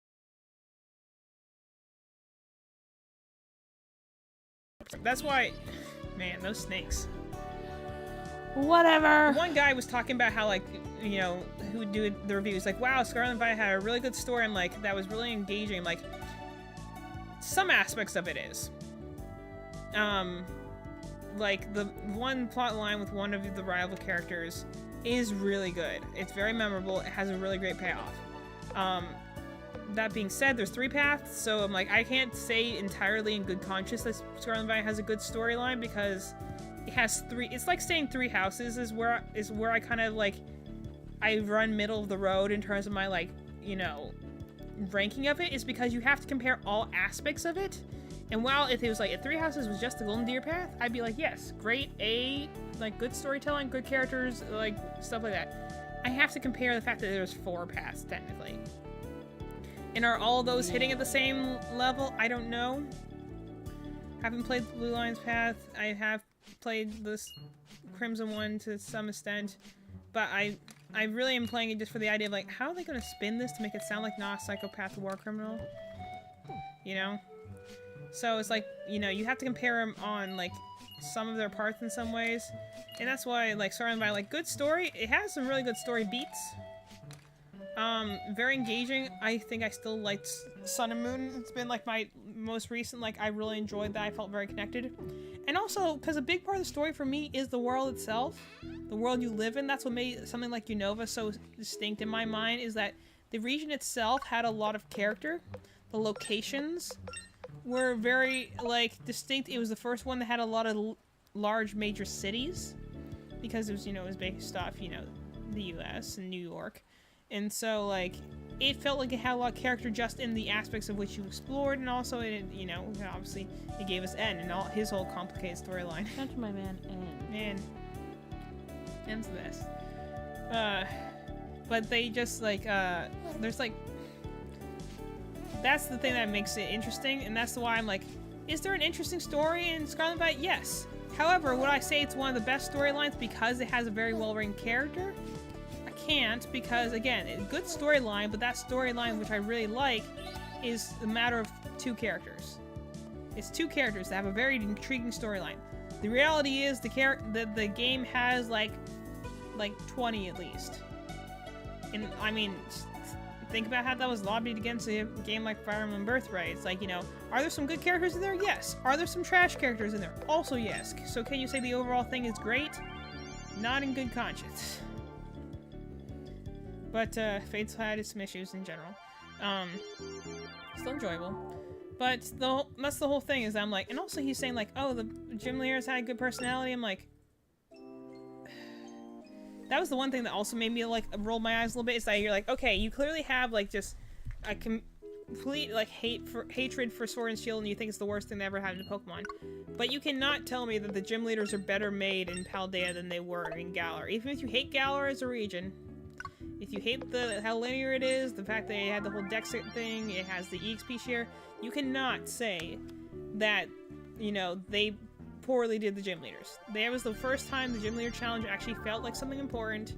that's why, man, those snakes. Whatever. One guy was talking about how, like, you know, who would do the reviews, like, wow, Scarlet and Violet had a really good story, and, like, that was really engaging. Like, some aspects of it is. Like, the one plot line with one of the rival characters is really good. It's very memorable. It has a really great payoff. That being said, there's 3 paths, so I'm like, I can't say entirely in good conscience that Scarlet and Violet has a good storyline because it has 3. It's like saying 3 houses is where I kind of like, I run middle of the road in terms of my, like, you know, ranking of it, is because you have to compare all aspects of it. And while if it was like, if 3 houses was just the Golden Deer path, I'd be like, yes, great, like, good storytelling, good characters, like, stuff like that. I have to compare the fact that there's 4 paths, technically. And are all those hitting at the same level? I don't know. Haven't played the Blue Lion's Path. I have played this Crimson one to some extent. But I really am playing it just for the idea of, like, how are they going to spin this to make it sound like not a psychopath war criminal? You know? So it's like, you know, you have to compare them on, like, some of their parts in some ways. And that's why, like, Scarlet and Violet, like, good story. It has some really good story beats. Very engaging. I think I still liked Sun and Moon. It's been, like, my most recent, like, I really enjoyed that. I felt very connected. And also, because a big part of the story for me is the world itself. The world you live in. That's what made something like Unova so distinct in my mind, is that the region itself had a lot of character. The locations were very, like, distinct. It was the first one that had a lot of large major cities. Because it was, you know, it was based off, you know, the US and New York. And so, like, it felt like it had a lot of character just in the aspects of which you explored, and also, it, you know, obviously, it gave us N and all his whole complicated storyline. Shout to my man, N. Man. N's the best. But they just, like, there's, like, that's the thing that makes it interesting, and that's why I'm like, is there an interesting story in Scarlet and Violet? Yes. However, would I say it's one of the best storylines because it has a very well-written character? Can't, because again, a good storyline, but that storyline which I really like is a matter of 2 characters. It's 2 characters that have a very intriguing storyline. The reality is the game has like 20 at least. And I mean, think about how that was lobbied against a game like Fire Emblem Birthright. It's like, you know, are there some good characters in there? Yes. Are there some trash characters in there? Also yes. So can you say the overall thing is great? Not in good conscience. But, Fate's had some issues in general. Still enjoyable. But that's the whole thing, is I'm like, and also he's saying, like, oh, the gym leaders had good personality. I'm like, that was the one thing that also made me, like, roll my eyes a little bit, is that you're like, okay, you clearly have, like, just a complete, like, hatred for Sword and Shield, and you think it's the worst thing that ever happened to Pokemon. But you cannot tell me that the gym leaders are better made in Paldea than they were in Galar. Even if you hate Galar as a region, if you hate how linear it is, the fact that it had the whole Dex thing, it has the EXP share, you cannot say that, you know, they poorly did the gym leaders. That was the first time the gym leader challenge actually felt like something important,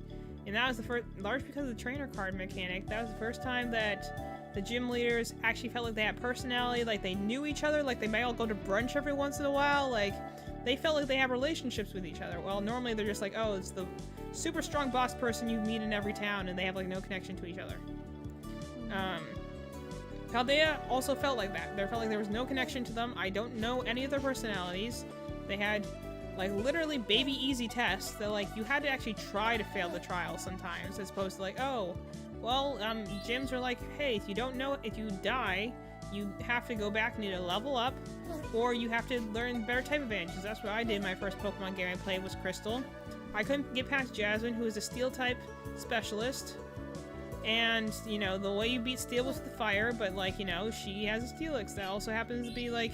and that was the first, large because of the trainer card mechanic, that was the first time that the gym leaders actually felt like they had personality, like they knew each other, like they might all go to brunch every once in a while, like they felt like they have relationships with each other. Well, normally they're just like, oh, it's the super strong boss person you meet in every town, and they have, like, no connection to each other. Paldea also felt like that. There felt like there was no connection to them. I don't know any of their personalities. They had like literally baby easy tests that like you had to actually try to fail the trial sometimes, as opposed to like, oh, well, gyms are like, hey, if you die, you have to go back and either level up, or you have to learn better type advantages. That's what I did. My first Pokemon game I played was Crystal. I couldn't get past Jasmine, who is a Steel type specialist. And, you know, the way you beat Steel was with the fire, but, like, you know, she has a Steelix that also happens to be, like,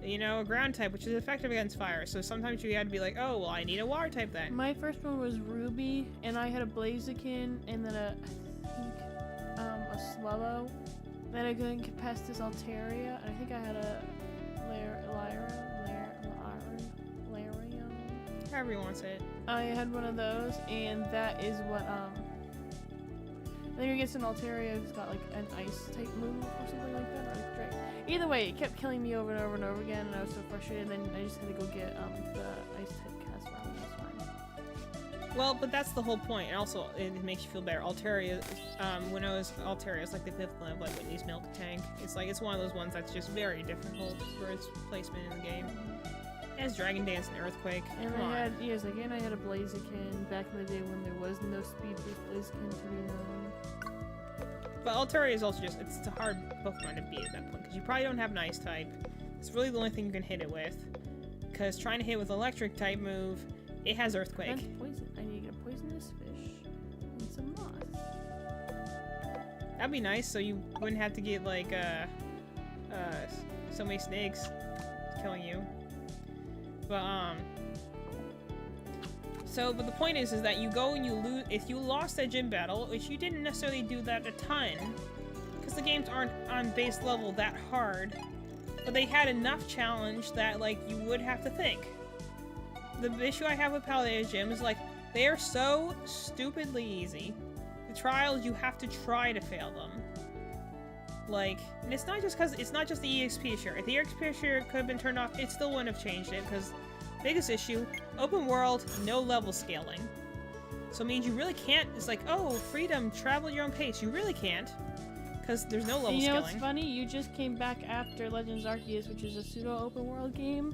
you know, a ground type, which is effective against fire. So sometimes you had to be like, oh, well, I need a water type then. My first one was Ruby, and I had a Blaziken, and then a Swallow. Then I couldn't get past this Altaria, and I think I had a Larium. However you want to say it. I had one of those, and that is what, I think against an Altaria, it's got like an ice type move or something like that, or like Drake. Either way, it kept killing me over and over and over again, and I was so frustrated, and then I just had to go get, the ice type cast round, and that's fine. Well, but that's the whole point, and also, it makes you feel better. Altaria, when I was Altaria, it's like the equivalent of, like, Whitney's Milk Tank. It's like, it's one of those ones that's just very difficult for its placement in the game. It has Dragon Dance and Earthquake. And Come on. I had a Blaziken back in the day when there was no speed boost Blaziken to be known. But Altaria is also just, it's a hard Pokemon to beat at that point, because you probably don't have an Ice type. It's really the only thing you can hit it with. Because trying to hit with Electric type move, it has Earthquake. That's poison. I need to get a poisonous fish and some moss. That'd be nice, so you wouldn't have to get, like, so many snakes killing you. But, but the point is that you go and you lose, if you lost that gym battle, which you didn't necessarily do that a ton, because the games aren't on base level that hard, but they had enough challenge that, like, you would have to think. The issue I have with Paldea Gym is, like, they are so stupidly easy. The trials, you have to try to fail them. Like, and it's not just because, it's not just the EXP share. If the EXP share could have been turned off, it still wouldn't have changed it, because biggest issue, open world, no level scaling. So it means you really can't, it's like, oh, freedom, travel at your own pace. You really can't, because there's no level You know scaling. what's funny? You just came back after Legends Arceus, which is a pseudo open world game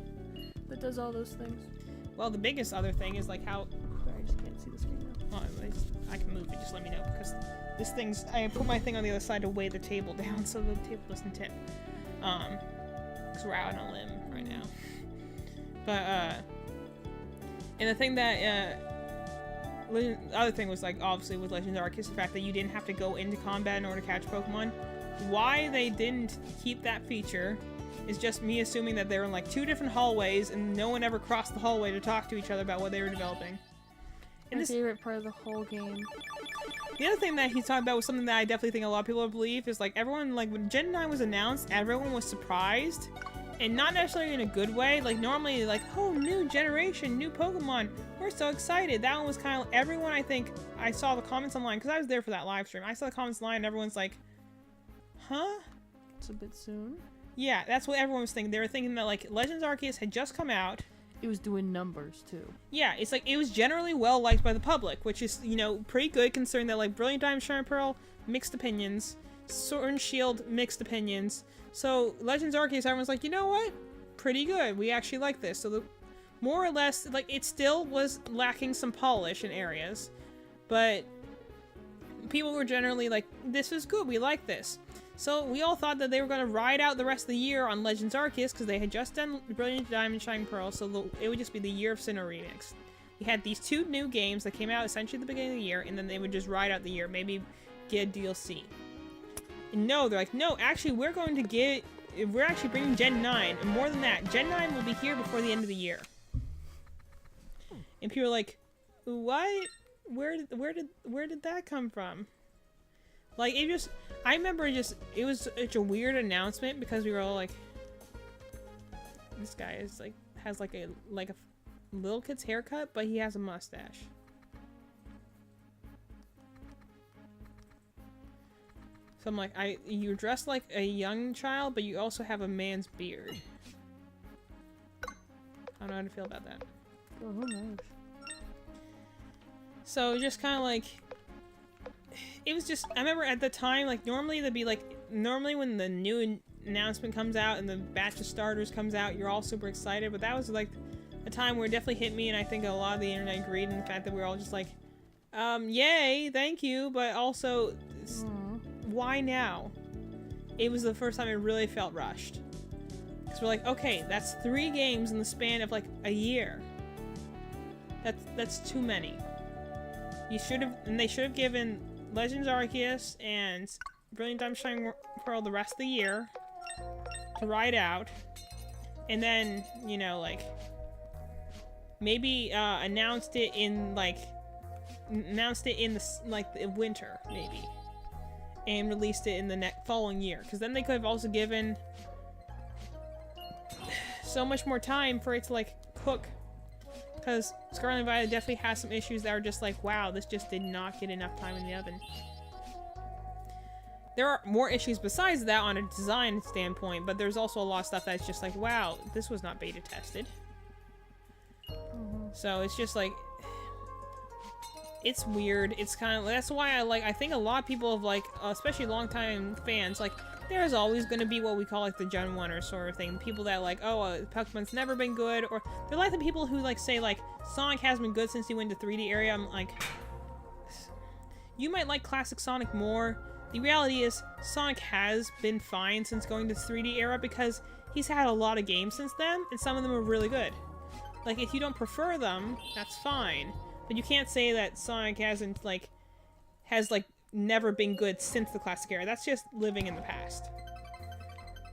that does all those things. Well, the biggest other thing is, like, how... Sorry, I just can't see the screen now. Oh, I can move it, just let me know, because this thing's... I put my thing on the other side to weigh the table down so the table doesn't tip. Because we're out on a limb right now. But, and the thing that, the other thing was, like, obviously with Legends Arceus, the fact that you didn't have to go into combat in order to catch Pokemon. Why they didn't keep that feature is just me assuming that they were in, like, 2 different hallways and no one ever crossed the hallway to talk to each other about what they were developing. And My favorite part of the whole game. the other thing that he's talking about was something that I definitely think a lot of people believe is, like, everyone, like, when Gen 9 was announced, everyone was surprised. And not necessarily in a good way. Like, normally, like, oh, new generation, new Pokemon. We're so excited. That one was kind of, everyone, I think, I saw the comments online, because I was there for that live stream. I saw the comments online, and everyone's like, huh? It's a bit soon. Yeah, that's what everyone was thinking. They were thinking that, like, Legends Arceus had just come out. It was doing numbers, too. Yeah, it's like, it was generally well liked by the public, which is, you know, pretty good considering that, like, Brilliant Diamond, Shining Pearl, mixed opinions. Sword and Shield, mixed opinions. So, Legends Arceus, everyone's like, you know what? Pretty good. We actually like this. So, more or less, like, it still was lacking some polish in areas. But people were generally like, this is good. We like this. So, we all thought that they were going to ride out the rest of the year on Legends Arceus because they had just done Brilliant Diamond, Shining Pearl. So, it would just be the year of Sinnoh Remix. We had these 2 new games that came out essentially at the beginning of the year, and then they would just ride out the year. Maybe get a DLC. No, they're like, no, actually, we're actually bringing Gen 9, and more than that, Gen 9 will be here before the end of the year. And people are like, what? Where did that come from? Like, I remember it was such a weird announcement, because we were all like, this guy is like, has like a little kid's haircut, but he has a mustache. So I'm like, you're dressed like a young child, but you also have a man's beard. I don't know how to feel about that. Well, who knows? So just kind of like, it was just, I remember at the time, like, normally there'd be like, normally when the new announcement comes out and the batch of starters comes out, you're all super excited, but that was like a time where it definitely hit me, and I think a lot of the internet agreed in the fact that we were all just like, yay, thank you, but also, why now? It was the first time it really felt rushed. Because we're like, okay, that's 3 games in the span of like a year. That's too many. You should have, and they should have given Legends Arceus and Brilliant Diamond Shining Pearl the rest of the year to ride out, and then, you know, like, maybe announced it in the winter, maybe, and released it in the following year, because then they could have also given so much more time for it to like cook, because Scarlet and Violet definitely has some issues that are just like, wow, this just did not get enough time in the oven. There are more issues besides that on a design standpoint, but there's also a lot of stuff that's just like, wow, this was not beta tested. So it's just like, it's weird. It's kind of, that's why I think a lot of people have like, especially longtime fans, like, there's always going to be what we call like the Gen 1er sort of thing. People that are like, oh, Pokemon's never been good, or they're like the people who like say like, Sonic has been good since he went to 3D area. I'm like, you might like classic Sonic more. The reality is, Sonic has been fine since going to 3D era because he's had a lot of games since then, and some of them are really good. Like, if you don't prefer them, that's fine. But you can't say that Sonic has never been good since the classic era. That's just living in the past.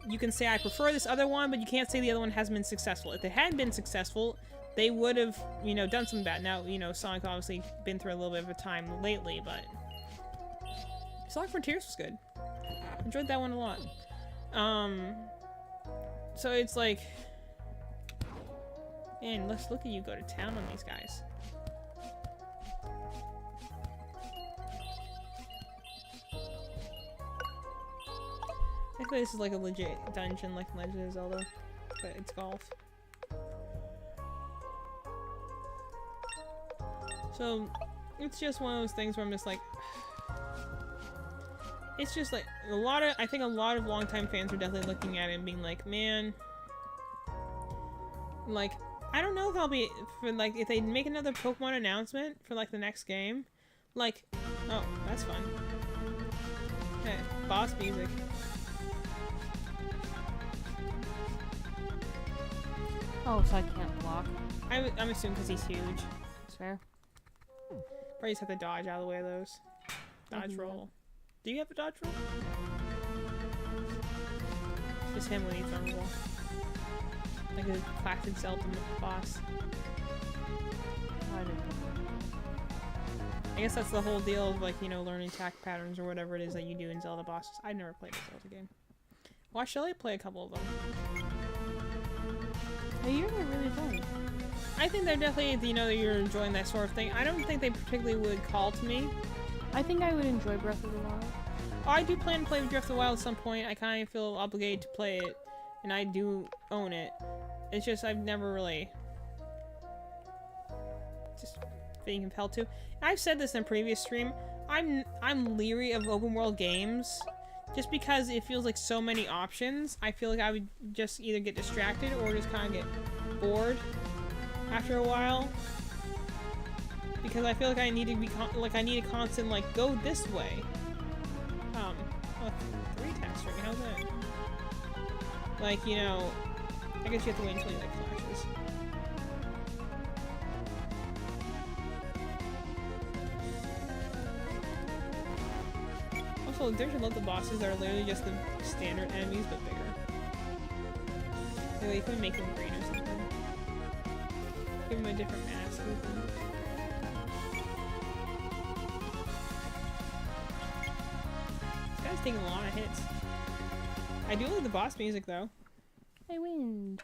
You can say, I prefer this other one, but you can't say the other one hasn't been successful. If it hadn't been successful, they would have, you know, done something bad. Now, you know, Sonic obviously been through a little bit of a time lately, but Sonic Frontiers was good. Enjoyed that one a lot. So it's like, man, let's look at you go to town on these guys. I think this is like a legit dungeon like Legend of Zelda, but it's golf. So, it's just one of those things where I'm just like, it's just like, I think a lot of longtime fans are definitely looking at it and being like, man, like, I don't know if I'll be, for like, if they make another Pokemon announcement for like the next game, like, oh, that's fun. Okay, boss music. Oh, so I can't block. I'm assuming because he's huge. That's fair. Probably just have to dodge out of the way of those. Dodge roll. Do you have a dodge roll? Just him when he's vulnerable. Like a classic Zelda boss. I guess that's the whole deal of like, you know, learning attack patterns or whatever it is that you do in Zelda bosses. I've never played a Zelda game. Watch Shelly play a couple of them. Hey, you're really fun. I think they're definitely, you know, you're enjoying that sort of thing. I don't think they particularly would call to me. I think I would enjoy Breath of the Wild. Oh, I do plan to play Breath of the Wild at some point. I kind of feel obligated to play it, and I do own it. It's just I've never really just being compelled to. I've said this in a previous stream. I'm leery of open world games just because it feels like so many options. I feel like I would just either get distracted or just kind of get bored after a while. Because I feel like I need to be I need a constant like go this way. Oh, 3 attacks ring. How's that? Like, you know, I guess you have to wait until he like flashes. Also, there's a lot of bosses that are literally just the standard enemies but bigger. Like, you can make them green or something. Give them a different mask or something. This guy's taking a lot of hits. I do like the boss music though. Hey, wind.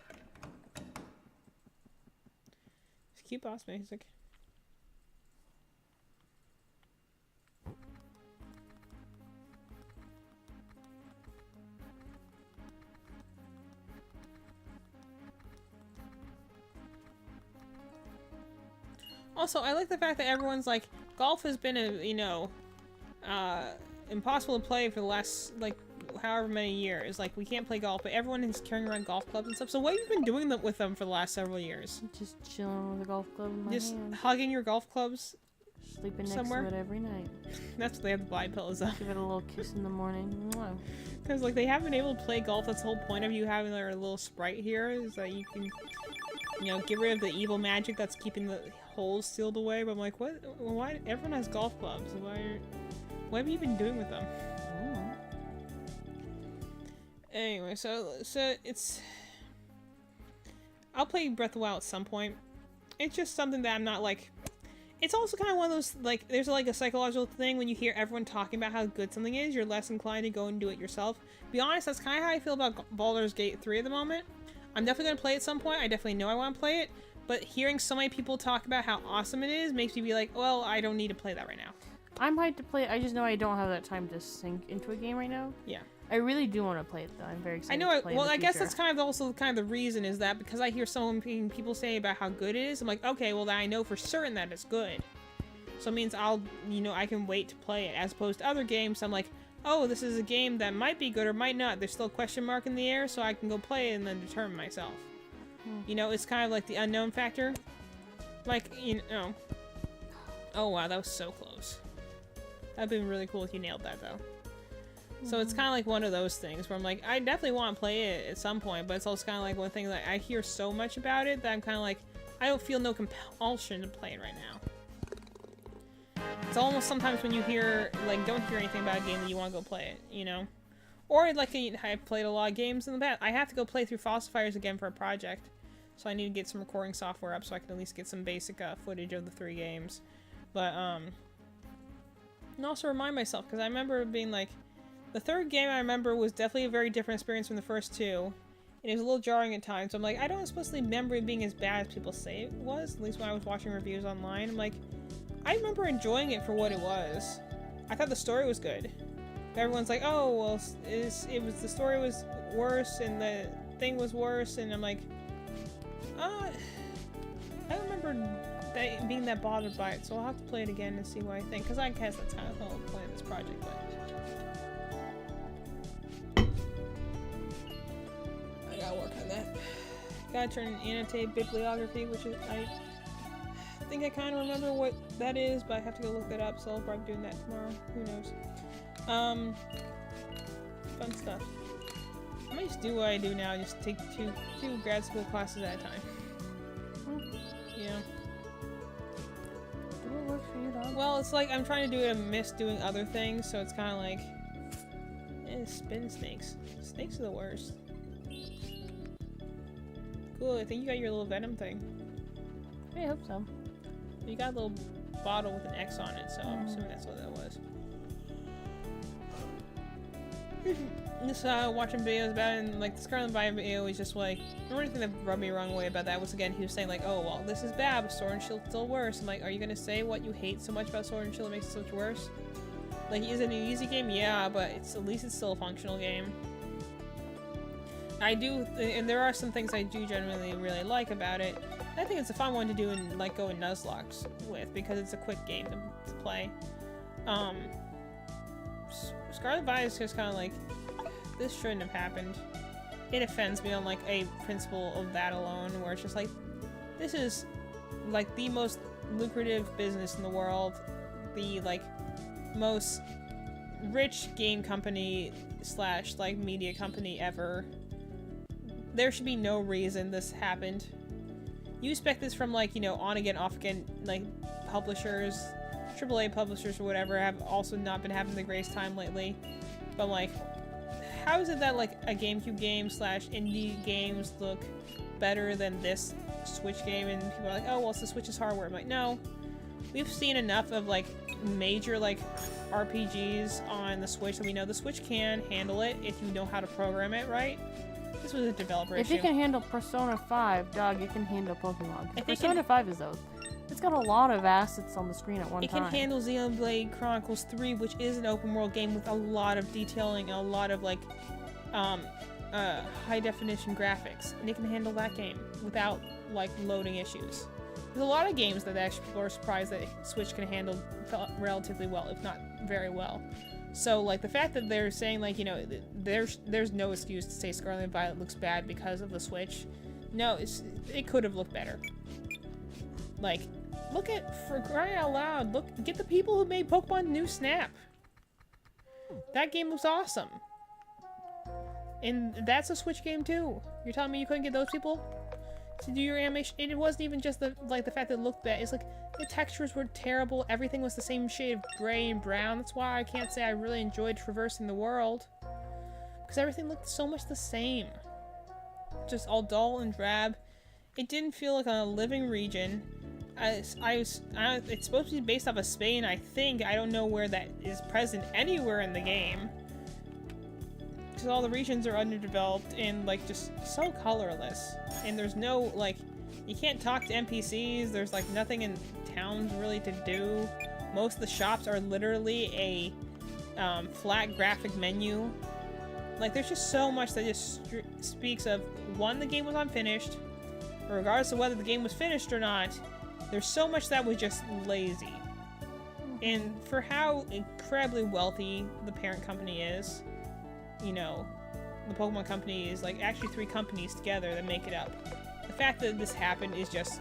It's cute boss music. Also, I like the fact that everyone's like, golf has been a, you know, impossible to play for the last, like, however many years. Like, we can't play golf, but everyone is carrying around golf clubs and stuff. So what have you been doing with them for the last several years? Just chilling with a golf club in my Just hand. hugging your golf clubs? Sleeping next somewhere? to it every night. That's what they have the blind pillows on. Give it a little kiss in the morning. Mwah. Because, like, they haven't been able to play golf. That's the whole point of you having their little sprite here, is that you can, you know, get rid of the evil magic that's keeping the holes sealed away. But I'm like, what? Why? Everyone has golf clubs. What have you been doing with them? Mm. Anyway, so it's... I'll play Breath of the Wild at some point. It's just something that I'm not, like... It's also kind of one of those, like, there's like a psychological thing when you hear everyone talking about how good something is, you're less inclined to go and do it yourself. To be honest, that's kind of how I feel about Baldur's Gate 3 at the moment. I'm definitely going to play it at some point. I definitely know I want to play it. But hearing so many people talk about how awesome it is makes me be like, well, I don't need to play that right now. I'm hyped to play it. I just know I don't have that time to sink into a game right now. Yeah. I really do want to play it though. I'm very excited. I know. To play in Well, the I guess future. that's kind of also kind of the reason is that because I hear so many people say about how good it is, I'm like, okay, well, then I know for certain that it's good. So it means I'll, you know, I can wait to play it. As opposed to other games, I'm like, oh, this is a game that might be good or might not. There's still a question mark in the air, so I can go play it and then determine myself. You know, it's kind of like the unknown factor. Like, you know. Oh, wow, that was so close. That'd been really cool if you nailed that, though. So it's kind of like one of those things where I'm like, I definitely want to play it at some point, but it's also kind of like one thing that I hear so much about it that I'm kind of like, I don't feel no compulsion to play it right now. It's almost sometimes when you hear, like, don't hear anything about a game that you want to go play it, you know? Or, like, I've played a lot of games in the past. I have to go play through Fossil Fires again for a project. So I need to get some recording software up so I can at least get some basic footage of the 3 games. But, and also remind myself, because I remember being like, the 3rd game I remember was definitely a very different experience from the first 2. And it was a little jarring at times. So I'm like, I don't supposedly remember it being as bad as people say it was, at least when I was watching reviews online. I'm like, I remember enjoying it for what it was. I thought the story was good. Everyone's like, oh, well, the story was worse and the thing was worse, and I'm like, I don't remember being that bothered by it, so I'll have to play it again and see what I think, because I guess that's kind of the whole point of this project, but... I gotta work on that. Gotta turn in annotated bibliography, which is, I think I kind of remember what that is, but I have to go look that up, so I'll probably be doing that tomorrow. Who knows? Fun stuff. I might just do what I do now, just take two grad school classes at a time. Yeah. Do what works for you, dog. Well, it's like I'm trying to do it and miss doing other things, so it's kind of like, spin snakes. Snakes are the worst. Cool, I think you got your little venom thing. I hope so. You got a little bottle with an X on it, so I'm assuming that's what that was. Just watching videos about it, and like the Scarlet Vine video was just like, the only thing that rubbed me the wrong way about that was, again, he was saying like, oh well, this is bad, but Sword and Shield's still worse. I'm like, are you gonna say what you hate so much about Sword and Shield that makes it so much worse? Like, is it an easy game? Yeah, but at least it's still a functional game. I do, and there are some things I do generally really like about it. I think it's a fun one to do and like go in Nuzlocke with, because it's a quick game to play. Scarlet Vine is just kind of like, this shouldn't have happened. It offends me on like a principle of that alone, where it's just like, this is like the most lucrative business in the world, the like most rich game company / like media company ever. There should be no reason this happened. You expect this from like, you know, on again, off again, like publishers, AAA publishers or whatever have also not been having the greatest time lately. But like, how is it that like a GameCube game / indie games look better than this Switch game, and people are like, oh well, it's the Switch's hardware. I'm like, no. We've seen enough of like major like RPGs on the Switch that we know the Switch can handle it if you know how to program it right. This was a developer If issue. it can handle Persona 5, dog, it can handle Pokemon. If it Persona 5 is though. It's got a lot of assets on the screen at one It time. can handle Xenoblade Chronicles 3, which is an open world game with a lot of detailing and a lot of like high definition graphics, and it can handle that game without like loading issues. There's a lot of games that actually people are surprised that Switch can handle relatively well, if not very well. So like the fact that they're saying like, you know, there's no excuse to say Scarlet and Violet looks bad because of the Switch. No, it could have looked better. Like, look at, for crying out loud, get the people who made Pokemon New Snap. That game was awesome. And that's a Switch game too. You're telling me you couldn't get those people to do your animation? And it wasn't even just the fact that it looked bad. It's like the textures were terrible. Everything was the same shade of gray and brown. That's why I can't say I really enjoyed traversing the world, because everything looked so much the same. Just all dull and drab. It didn't feel like a living region. It's supposed to be based off of Spain, I think. I don't know where that is present anywhere in the game, because all the regions are underdeveloped and like just so colorless. And there's no, like, you can't talk to NPCs. There's like nothing in towns really to do. Most of the shops are literally a flat graphic menu. Like, there's just so much that just speaks of, one, the game was unfinished. Regardless of whether the game was finished or not, there's so much that was just lazy. And for how incredibly wealthy the parent company is, you know, the Pokemon Company is like actually 3 companies together that make it up. The fact that this happened is just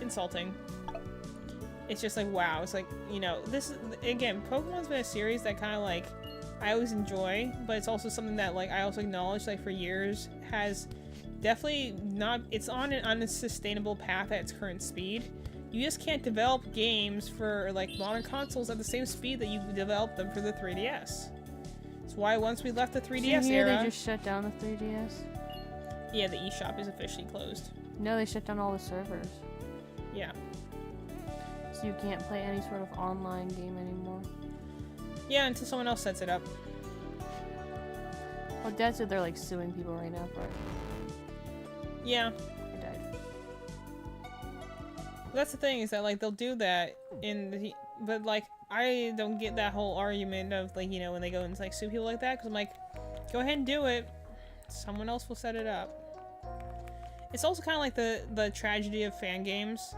insulting. It's just like, wow. It's like, you know, this is, again, Pokemon's been a series that kind of like I always enjoy, but it's also something that like I also acknowledge like for years has definitely not, it's on an unsustainable path at its current speed. You just can't develop games for like modern consoles at the same speed that you developed them for the 3DS. That's why once we left the 3DS era, they just shut down the 3DS. Yeah, the eShop is officially closed. No, they shut down all the servers. Yeah. So you can't play any sort of online game anymore. Yeah, until someone else sets it up. Well, Dad said they're like suing people right now for it. Yeah. I died. That's the thing, is that like they'll do that but like I don't get that whole argument of like, you know, when they go and like sue people like that, because I'm like, go ahead and do it. Someone else will set it up. It's also kind of like the tragedy of fan games.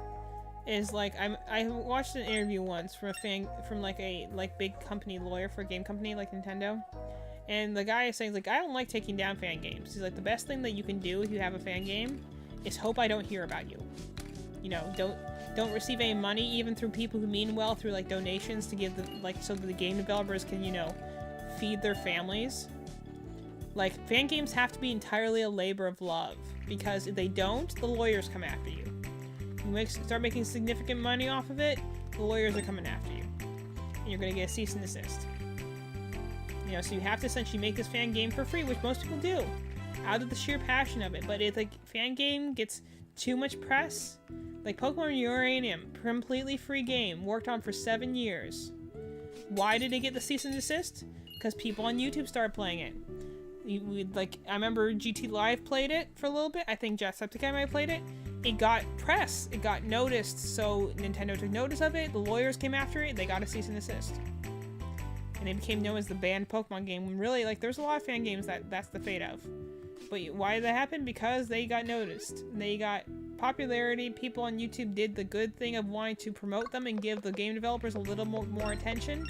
Is like I watched an interview once from a big company lawyer for a game company like Nintendo, and the guy is saying like, I don't like taking down fan games. He's like, the best thing that you can do if you have a fan game is hope I don't hear about you. You know, don't receive any money even through people who mean well through like donations to give the like so that the game developers can, you know, feed their families. Like, fan games have to be entirely a labor of love, because if they don't, the lawyers come after you. You start making significant money off of it, the lawyers are coming after you. And you're gonna get a cease and desist. You know, so you have to essentially make this fan game for free, which most people do, out of the sheer passion of it. But if the fan game gets too much press, like Pokemon Uranium, completely free game, worked on for 7 years. Why did it get the cease and desist? Because people on YouTube started playing it. I remember GT Live played it for a little bit. I think Jacksepticeye might have played it. It got press. It got noticed, so Nintendo took notice of it. The lawyers came after it. They got a cease and desist. And it became known as the banned Pokemon game, when really, like, there's a lot of fan games that's the fate of. But why did that happen? Because they got noticed. They got popularity. People on YouTube did the good thing of wanting to promote them and give the game developers a little more attention.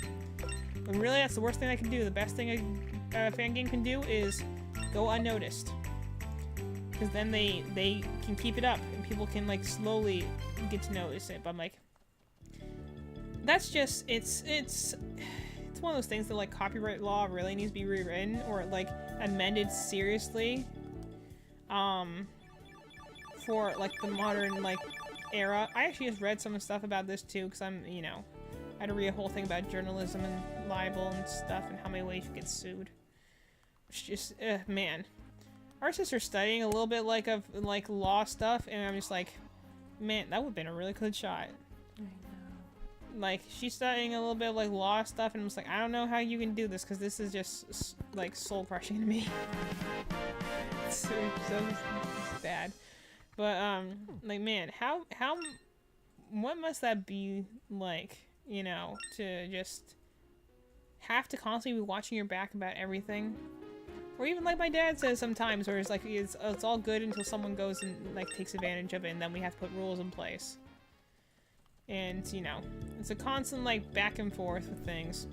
When really, that's the worst thing I can do. The best thing a fan game can do is go unnoticed. Because then they can keep it up and people can like slowly get to notice it. But I'm like, that's just, it's one of those things that like copyright law really needs to be rewritten or like amended seriously for like the modern like era. I actually just read some stuff about this too, because I'm, you know, I had to read a whole thing about journalism and libel and stuff and how many ways you get sued. It's just, man. Our sister's studying a little bit like of like law stuff, and I'm just like, man, that would have been a really good shot. I know. Like, she's studying a little bit of like law stuff, and I'm just like, I don't know how you can do this, because this is just like soul crushing to me. It's so bad. But like, man, how what must that be like, you know, to just have to constantly be watching your back about everything? Or even like my dad says sometimes, where it's like, it's all good until someone goes and like takes advantage of it, and then we have to put rules in place. And, you know, it's a constant like back and forth with things.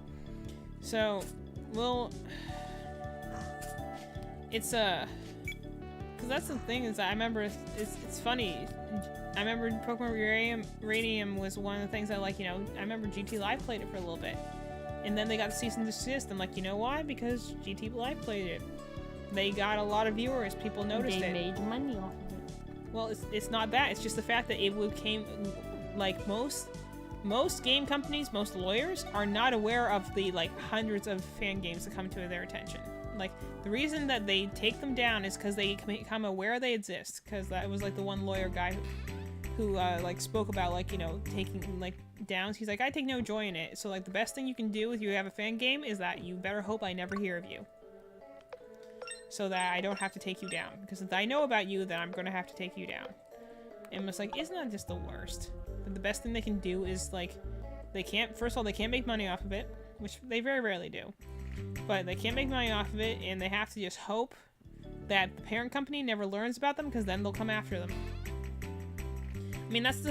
So, well, it's because that's the thing is I remember it's funny. I remember Pokemon Radium was one of the things I like. You know, I remember GT Live played it for a little bit, and then they got the cease and desist. I'm like, you know why? Because GT Live played it. They got a lot of viewers. People noticed They it. made money off of it. Well, it's not that. It's just the fact that it became like most game companies, most lawyers are not aware of the like hundreds of fan games that come to their attention. Like the reason that they take them down is because they become aware they exist. Because that was like the one lawyer guy who like spoke about like, you know, taking like downs. He's like, I take no joy in it. So like the best thing you can do if you have a fan game is that you better hope I never hear of you, so that I don't have to take you down. Because if I know about you, then I'm gonna have to take you down. And it's like, isn't that just the worst? But the best thing they can do is like, they can't. First of all, they can't make money off of it, which they very rarely do. But they can't make money off of it, and they have to just hope that the parent company never learns about them, because then they'll come after them. I mean, that's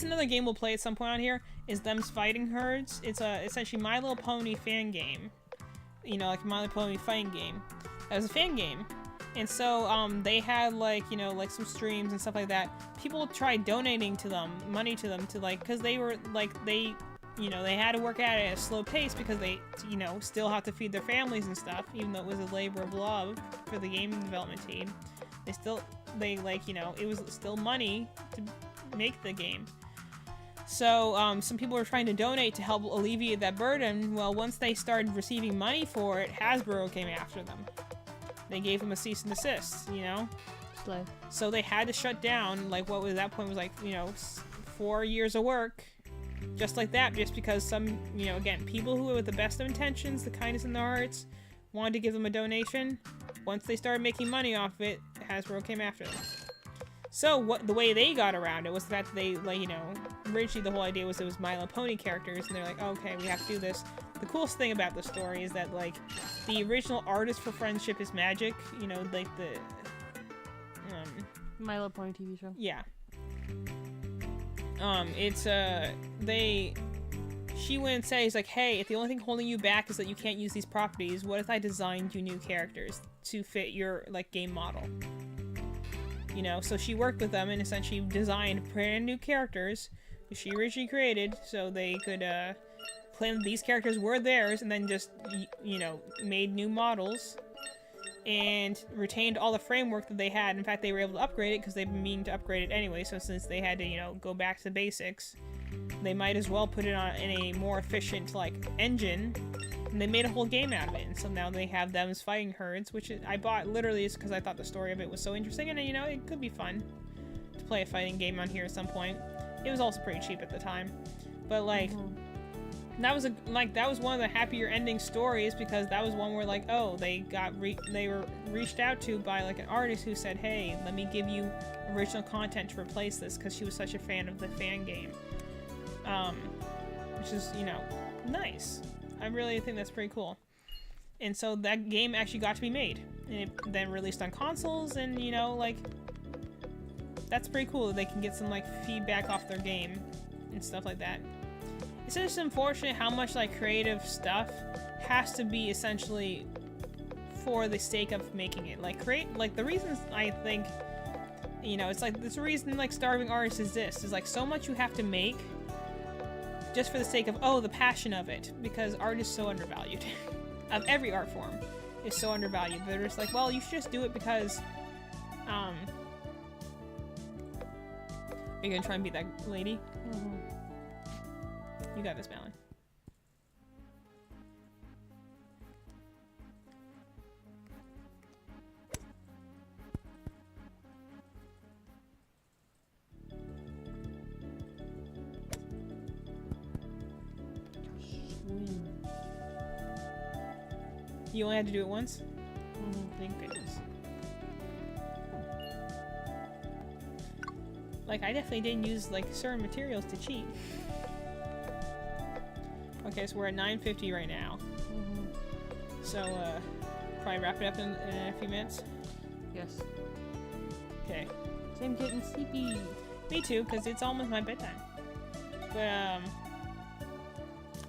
another game we'll play at some point on here, is Them's Fighting Herds. It's essentially My Little Pony fan game. You know, like My Little Pony fighting game. It was a fan game. And so, they had, like, you know, like, some streams and stuff like that. People tried donating to them, money to them, to, like, because they were, like, you know, they had to work at it at a slow pace because they, you know, still have to feed their families and stuff, even though it was a labor of love for the game development team. They like, you know, it was still money to make the game. So, some people were trying to donate to help alleviate that burden. Well, once they started receiving money for it, Hasbro came after them. They gave them a cease and desist, you know? Slow. So they had to shut down, like, what was at that point was like, you know, 4 years of work. Just like that, just because some, you know, again, people who with the best of intentions, the kindness in their hearts, wanted to give them a donation. Once they started making money off of it, Hasbro came after them. So the way they got around it was the fact that they, like, you know, originally the whole idea was it was My Little Pony characters, and they're like, oh, okay, we have to do this. The coolest thing about the story is that, like, the original artist for Friendship is Magic, you know, like the, My Little Pony TV show. yeah. She went and said, he's like, hey, if the only thing holding you back is that you can't use these properties, what if I designed you new characters to fit your, like, game model? You know, so she worked with them and essentially designed brand new characters that she originally created so they could, claim these characters were theirs and then just, you know, made new models and retained all the framework that they had. In fact, they were able to upgrade it because they've been meaning to upgrade it anyway, so since they had to, you know, go back to the basics, they might as well put it on in a more efficient, like, engine, and they made a whole game out of it. And so now they have Them's Fighting Herds, which I bought literally just because I thought the story of it was so interesting, and, you know, it could be fun to play a fighting game on here at some point. It was also pretty cheap at the time, but, like, that was one of the happier ending stories, because that was one where, like, oh, they were reached out to by, like, an artist who said, hey, let me give you original content to replace this, because she was such a fan of the fan game. Which is, you know, nice. I really think that's pretty cool. And so that game actually got to be made, and it then released on consoles, and, you know, like, that's pretty cool that they can get some, like, feedback off their game and stuff like that. It's just unfortunate how much, like, creative stuff has to be essentially for the sake of making it. Like, the reasons I think, you know, it's like, there's a reason, like, starving artists exist. Is like, so much you have to make just for the sake of, oh, the passion of it. Because art is so undervalued. Of every art form is so undervalued. They're just like, well, you should just do it because, are you gonna try and beat that lady? You got this, Malin. You only had to do it once? Thank goodness. Like, I definitely didn't use, like, certain materials to cheat. Okay, so we're at 9:50 right now. So, probably wrap it up in a few minutes. Yes. Okay. So I'm getting sleepy. Me too, because it's almost my bedtime. But,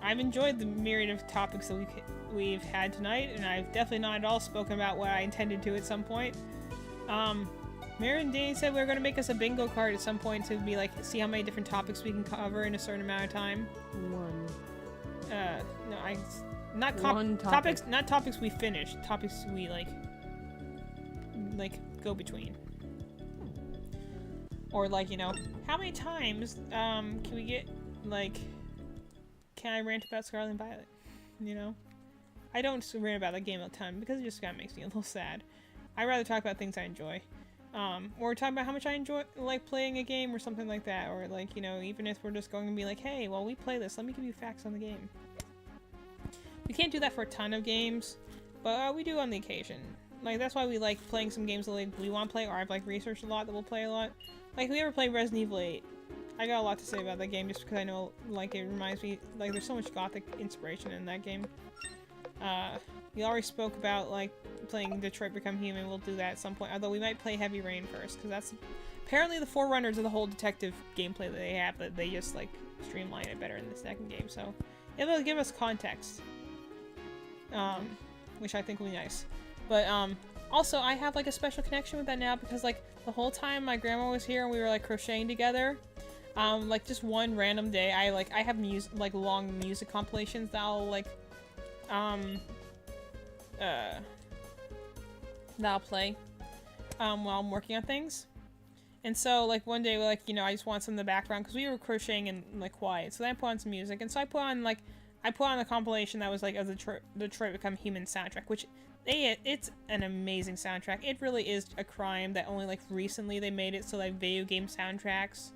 I've enjoyed the myriad of topics that we've had tonight, and I've definitely not at all spoken about what I intended to at some point. Mary and Danny said we were going to make us a bingo card at some point to be like, see how many different topics we can cover in a certain amount of time. One. No, not One topic. topics, not topics we finished, topics we like go between. Or like, you know, how many times can we get like, can I rant about Scarlet and Violet? You know, I don't rant about that game all the time because it just kind of makes me a little sad. I'd rather talk about things I enjoy. Or talk about how much I enjoy like playing a game or something like that, or like, you know, even if we're just going to be like, hey, well, we play this, let me give you facts on the game. We can't do that for a ton of games, but we do on the occasion. Like, that's why we like playing some games that like, we want to play, or I've like researched a lot that we'll play a lot. Like, if we ever play Resident Evil 8, I got a lot to say about that game just because I know, like, it reminds me, like, there's so much gothic inspiration in that game. We already spoke about, like, playing Detroit Become Human. We'll do that at some point, although we might play Heavy Rain first, because that's apparently the forerunners of the whole detective gameplay that they have, that they just, like, streamline it better in the second game, so it'll give us context. Which I think will be nice. But, also, I have, like, a special connection with that now, because, like, the whole time my grandma was here and we were, like, crocheting together, like, just one random day, I have long music compilations that I'll, like, that I'll play, while I'm working on things. And so, like, one day, like, you know, I just want some in the background, because we were crocheting and, like, quiet, so then I put on some music, and so I put on a compilation that was, like, of the Detroit Become Human soundtrack, which, it's an amazing soundtrack. It really is a crime that only, like, recently they made it so that video game soundtracks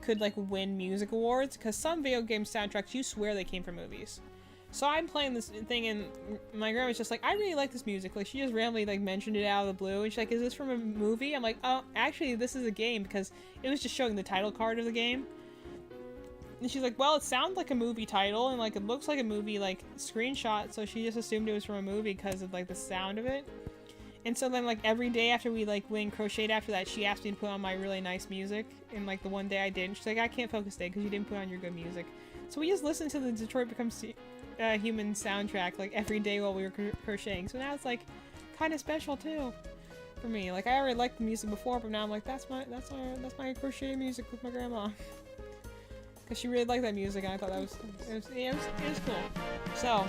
could, like, win music awards, because some video game soundtracks, you swear they came from movies. So I'm playing this thing, and my grandma's just like, I really like this music. Like, she just randomly, like, mentioned it out of the blue, and she's like, is this from a movie? I'm like, oh, actually, this is a game, because it was just showing the title card of the game. And she's like, well, it sounds like a movie title, and, like, it looks like a movie, like, screenshot, so she just assumed it was from a movie because of, like, the sound of it. And so then, like, every day after we, like, went and crocheted after that, she asked me to put on my really nice music, and, like, the one day I did, and she's like, I can't focus today because you didn't put on your good music. So we just listened to the Detroit Becomes Human soundtrack, like, every day while we were crocheting. So now it's, like, kind of special, too, for me. Like, I already liked the music before, but now I'm like, that's my crochet music with my grandma. Because she really liked that music, and I thought that was cool. So,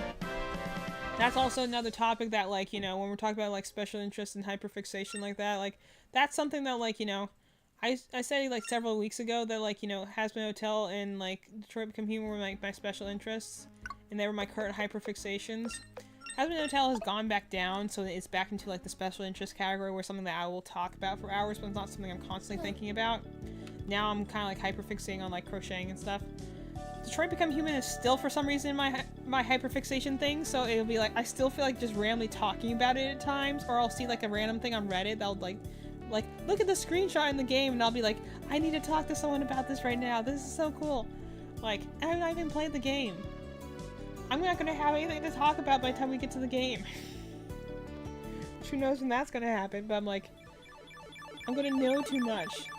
that's also another topic that, like, you know, when we're talking about, like, special interest and hyperfixation like that, like, that's something that, like, you know, I said, like, several weeks ago that, like, you know, Hazbin Hotel and, like, Detroit Become Human were, like, my special interests, and they were my current hyperfixations. Hazbin Hotel has gone back down, so it's back into, like, the special interest category, where something that I will talk about for hours, but it's not something I'm constantly thinking about. Now I'm kind of, like, hyperfixating on, like, crocheting and stuff. Detroit Become Human is still, for some reason, my hyperfixation thing, so it'll be, like, I still feel like just randomly talking about it at times, or I'll see, like, a random thing on Reddit that'll, like, look at the screenshot in the game, and I'll be like, I need to talk to someone about this right now, this is so cool. Like, I haven't even played the game. I'm not gonna have anything to talk about by the time we get to the game. Who knows when that's gonna happen, but I'm like, I'm gonna know too much.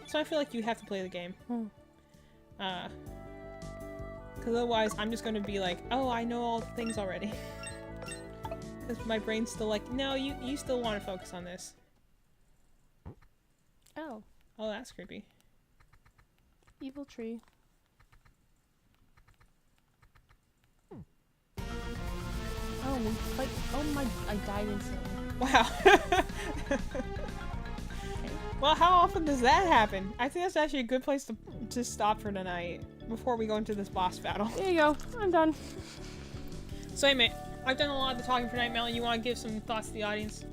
So I feel like you have to play the game. Because otherwise I'm just gonna be like, oh, I know all the things already. Because my brain's still like, no, you still want to focus on this. Oh. Oh, that's creepy. Evil tree. Oh, like, oh my, I died instantly. Wow. Well, how often does that happen? I think that's actually a good place to stop for tonight before we go into this boss battle. There you go. I'm done. So, hey, mate, I've done a lot of the talking for tonight, Mel. You want to give some thoughts to the audience?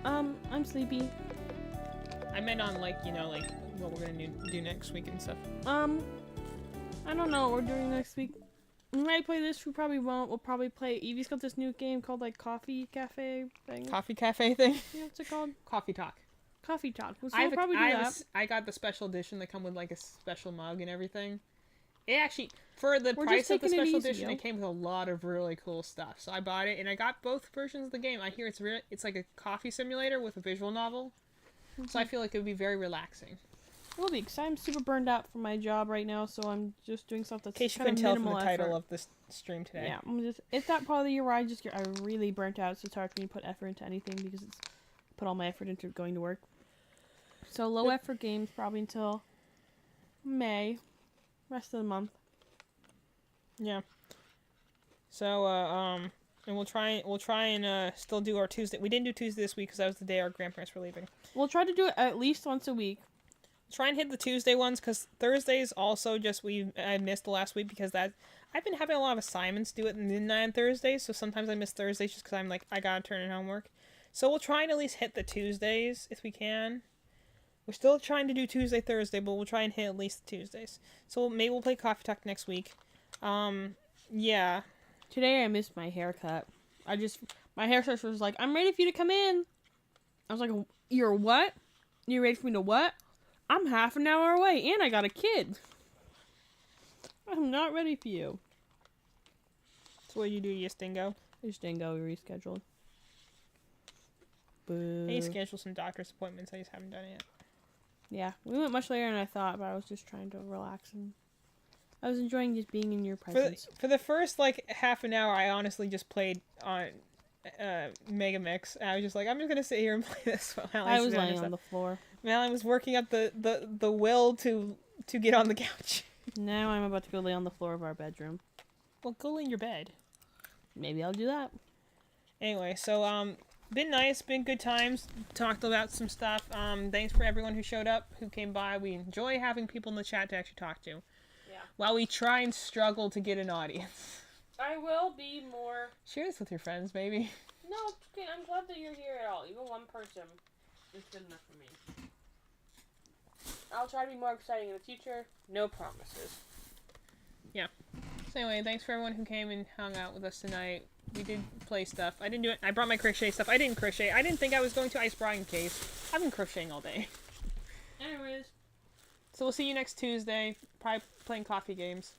I'm sleepy. I meant on, like, you know, like, what we're gonna do next week and stuff. I don't know what we're doing next week. We might play this, we probably won't. We'll probably play, Evie's got this new game called, like, Coffee Cafe thing. Coffee cafe thing? Yeah, what's it called? Coffee talk. Coffee Talk. So we'll probably do that. I got the special edition that come with, like, a special mug and everything. It actually, for the We're price of the just taking it special easy, edition, yo. it came with a lot of really cool stuff. So I bought it, and I got both versions of the game. I hear it's like a coffee simulator with a visual novel. So I feel like it would be very relaxing. will be, because I'm super burned out from my job right now, so I'm just doing stuff that's In case you kind couldn't of tell from minimal the title effort. of this stream today. Yeah, it's that part of the year where I'm really burnt out, so it's hard for me to put effort into anything because it's put all my effort into going to work. So low effort games probably until May, rest of the month. Yeah. So and we'll try and still do our Tuesday. We didn't do Tuesday this week because that was the day our grandparents were leaving. We'll try to do it at least once a week. Try and hit the Tuesday ones because Thursdays also just I missed the last week because I've been having a lot of assignments due at midnight on Thursdays, so sometimes I miss Thursdays just because I'm like I gotta turn in homework. So we'll try and at least hit the Tuesdays if we can. We're still trying to do Tuesday, Thursday, but we'll try and hit at least the Tuesdays. So maybe we'll play Coffee Talk next week. Yeah. Today I missed my haircut. My hairdresser was like, "I'm ready for you to come in." I was like, "You're what? You ready for me to what? I'm half an hour away and I got a kid. I'm not ready for you." So what do? You stingo? I just didn't go. We rescheduled. I need to Boo. schedule some doctor's appointments. I just haven't done it yet. Yeah, we went much later than I thought, but I was just trying to relax and I was enjoying just being in your presence. For the first like half an hour, I honestly just played on Mega Mix. I was just like, I'm just gonna sit here and play this while I was sit down and laying on stuff. the floor. Well, I was working up the will to get on the couch. Now I'm about to go lay on the floor of our bedroom. Well, go lay in your bed. Maybe I'll do that. Anyway, so been nice, been good times. Talked about some stuff. Thanks for everyone who showed up, who came by. We enjoy having people in the chat to actually talk to. Yeah. While we try and struggle to get an audience. I will be more. Share this with your friends, maybe. No, it's okay. I'm glad that you're here at all. Even one person is good enough for me. I'll try to be more exciting in the future. No promises. So anyway, thanks for everyone who came and hung out with us tonight. We did play stuff. I didn't do it. I brought my crochet stuff. I didn't crochet. I didn't think I was going to. I just brought in case. I've been crocheting all day. Anyways. So we'll see you next Tuesday. Probably playing coffee games.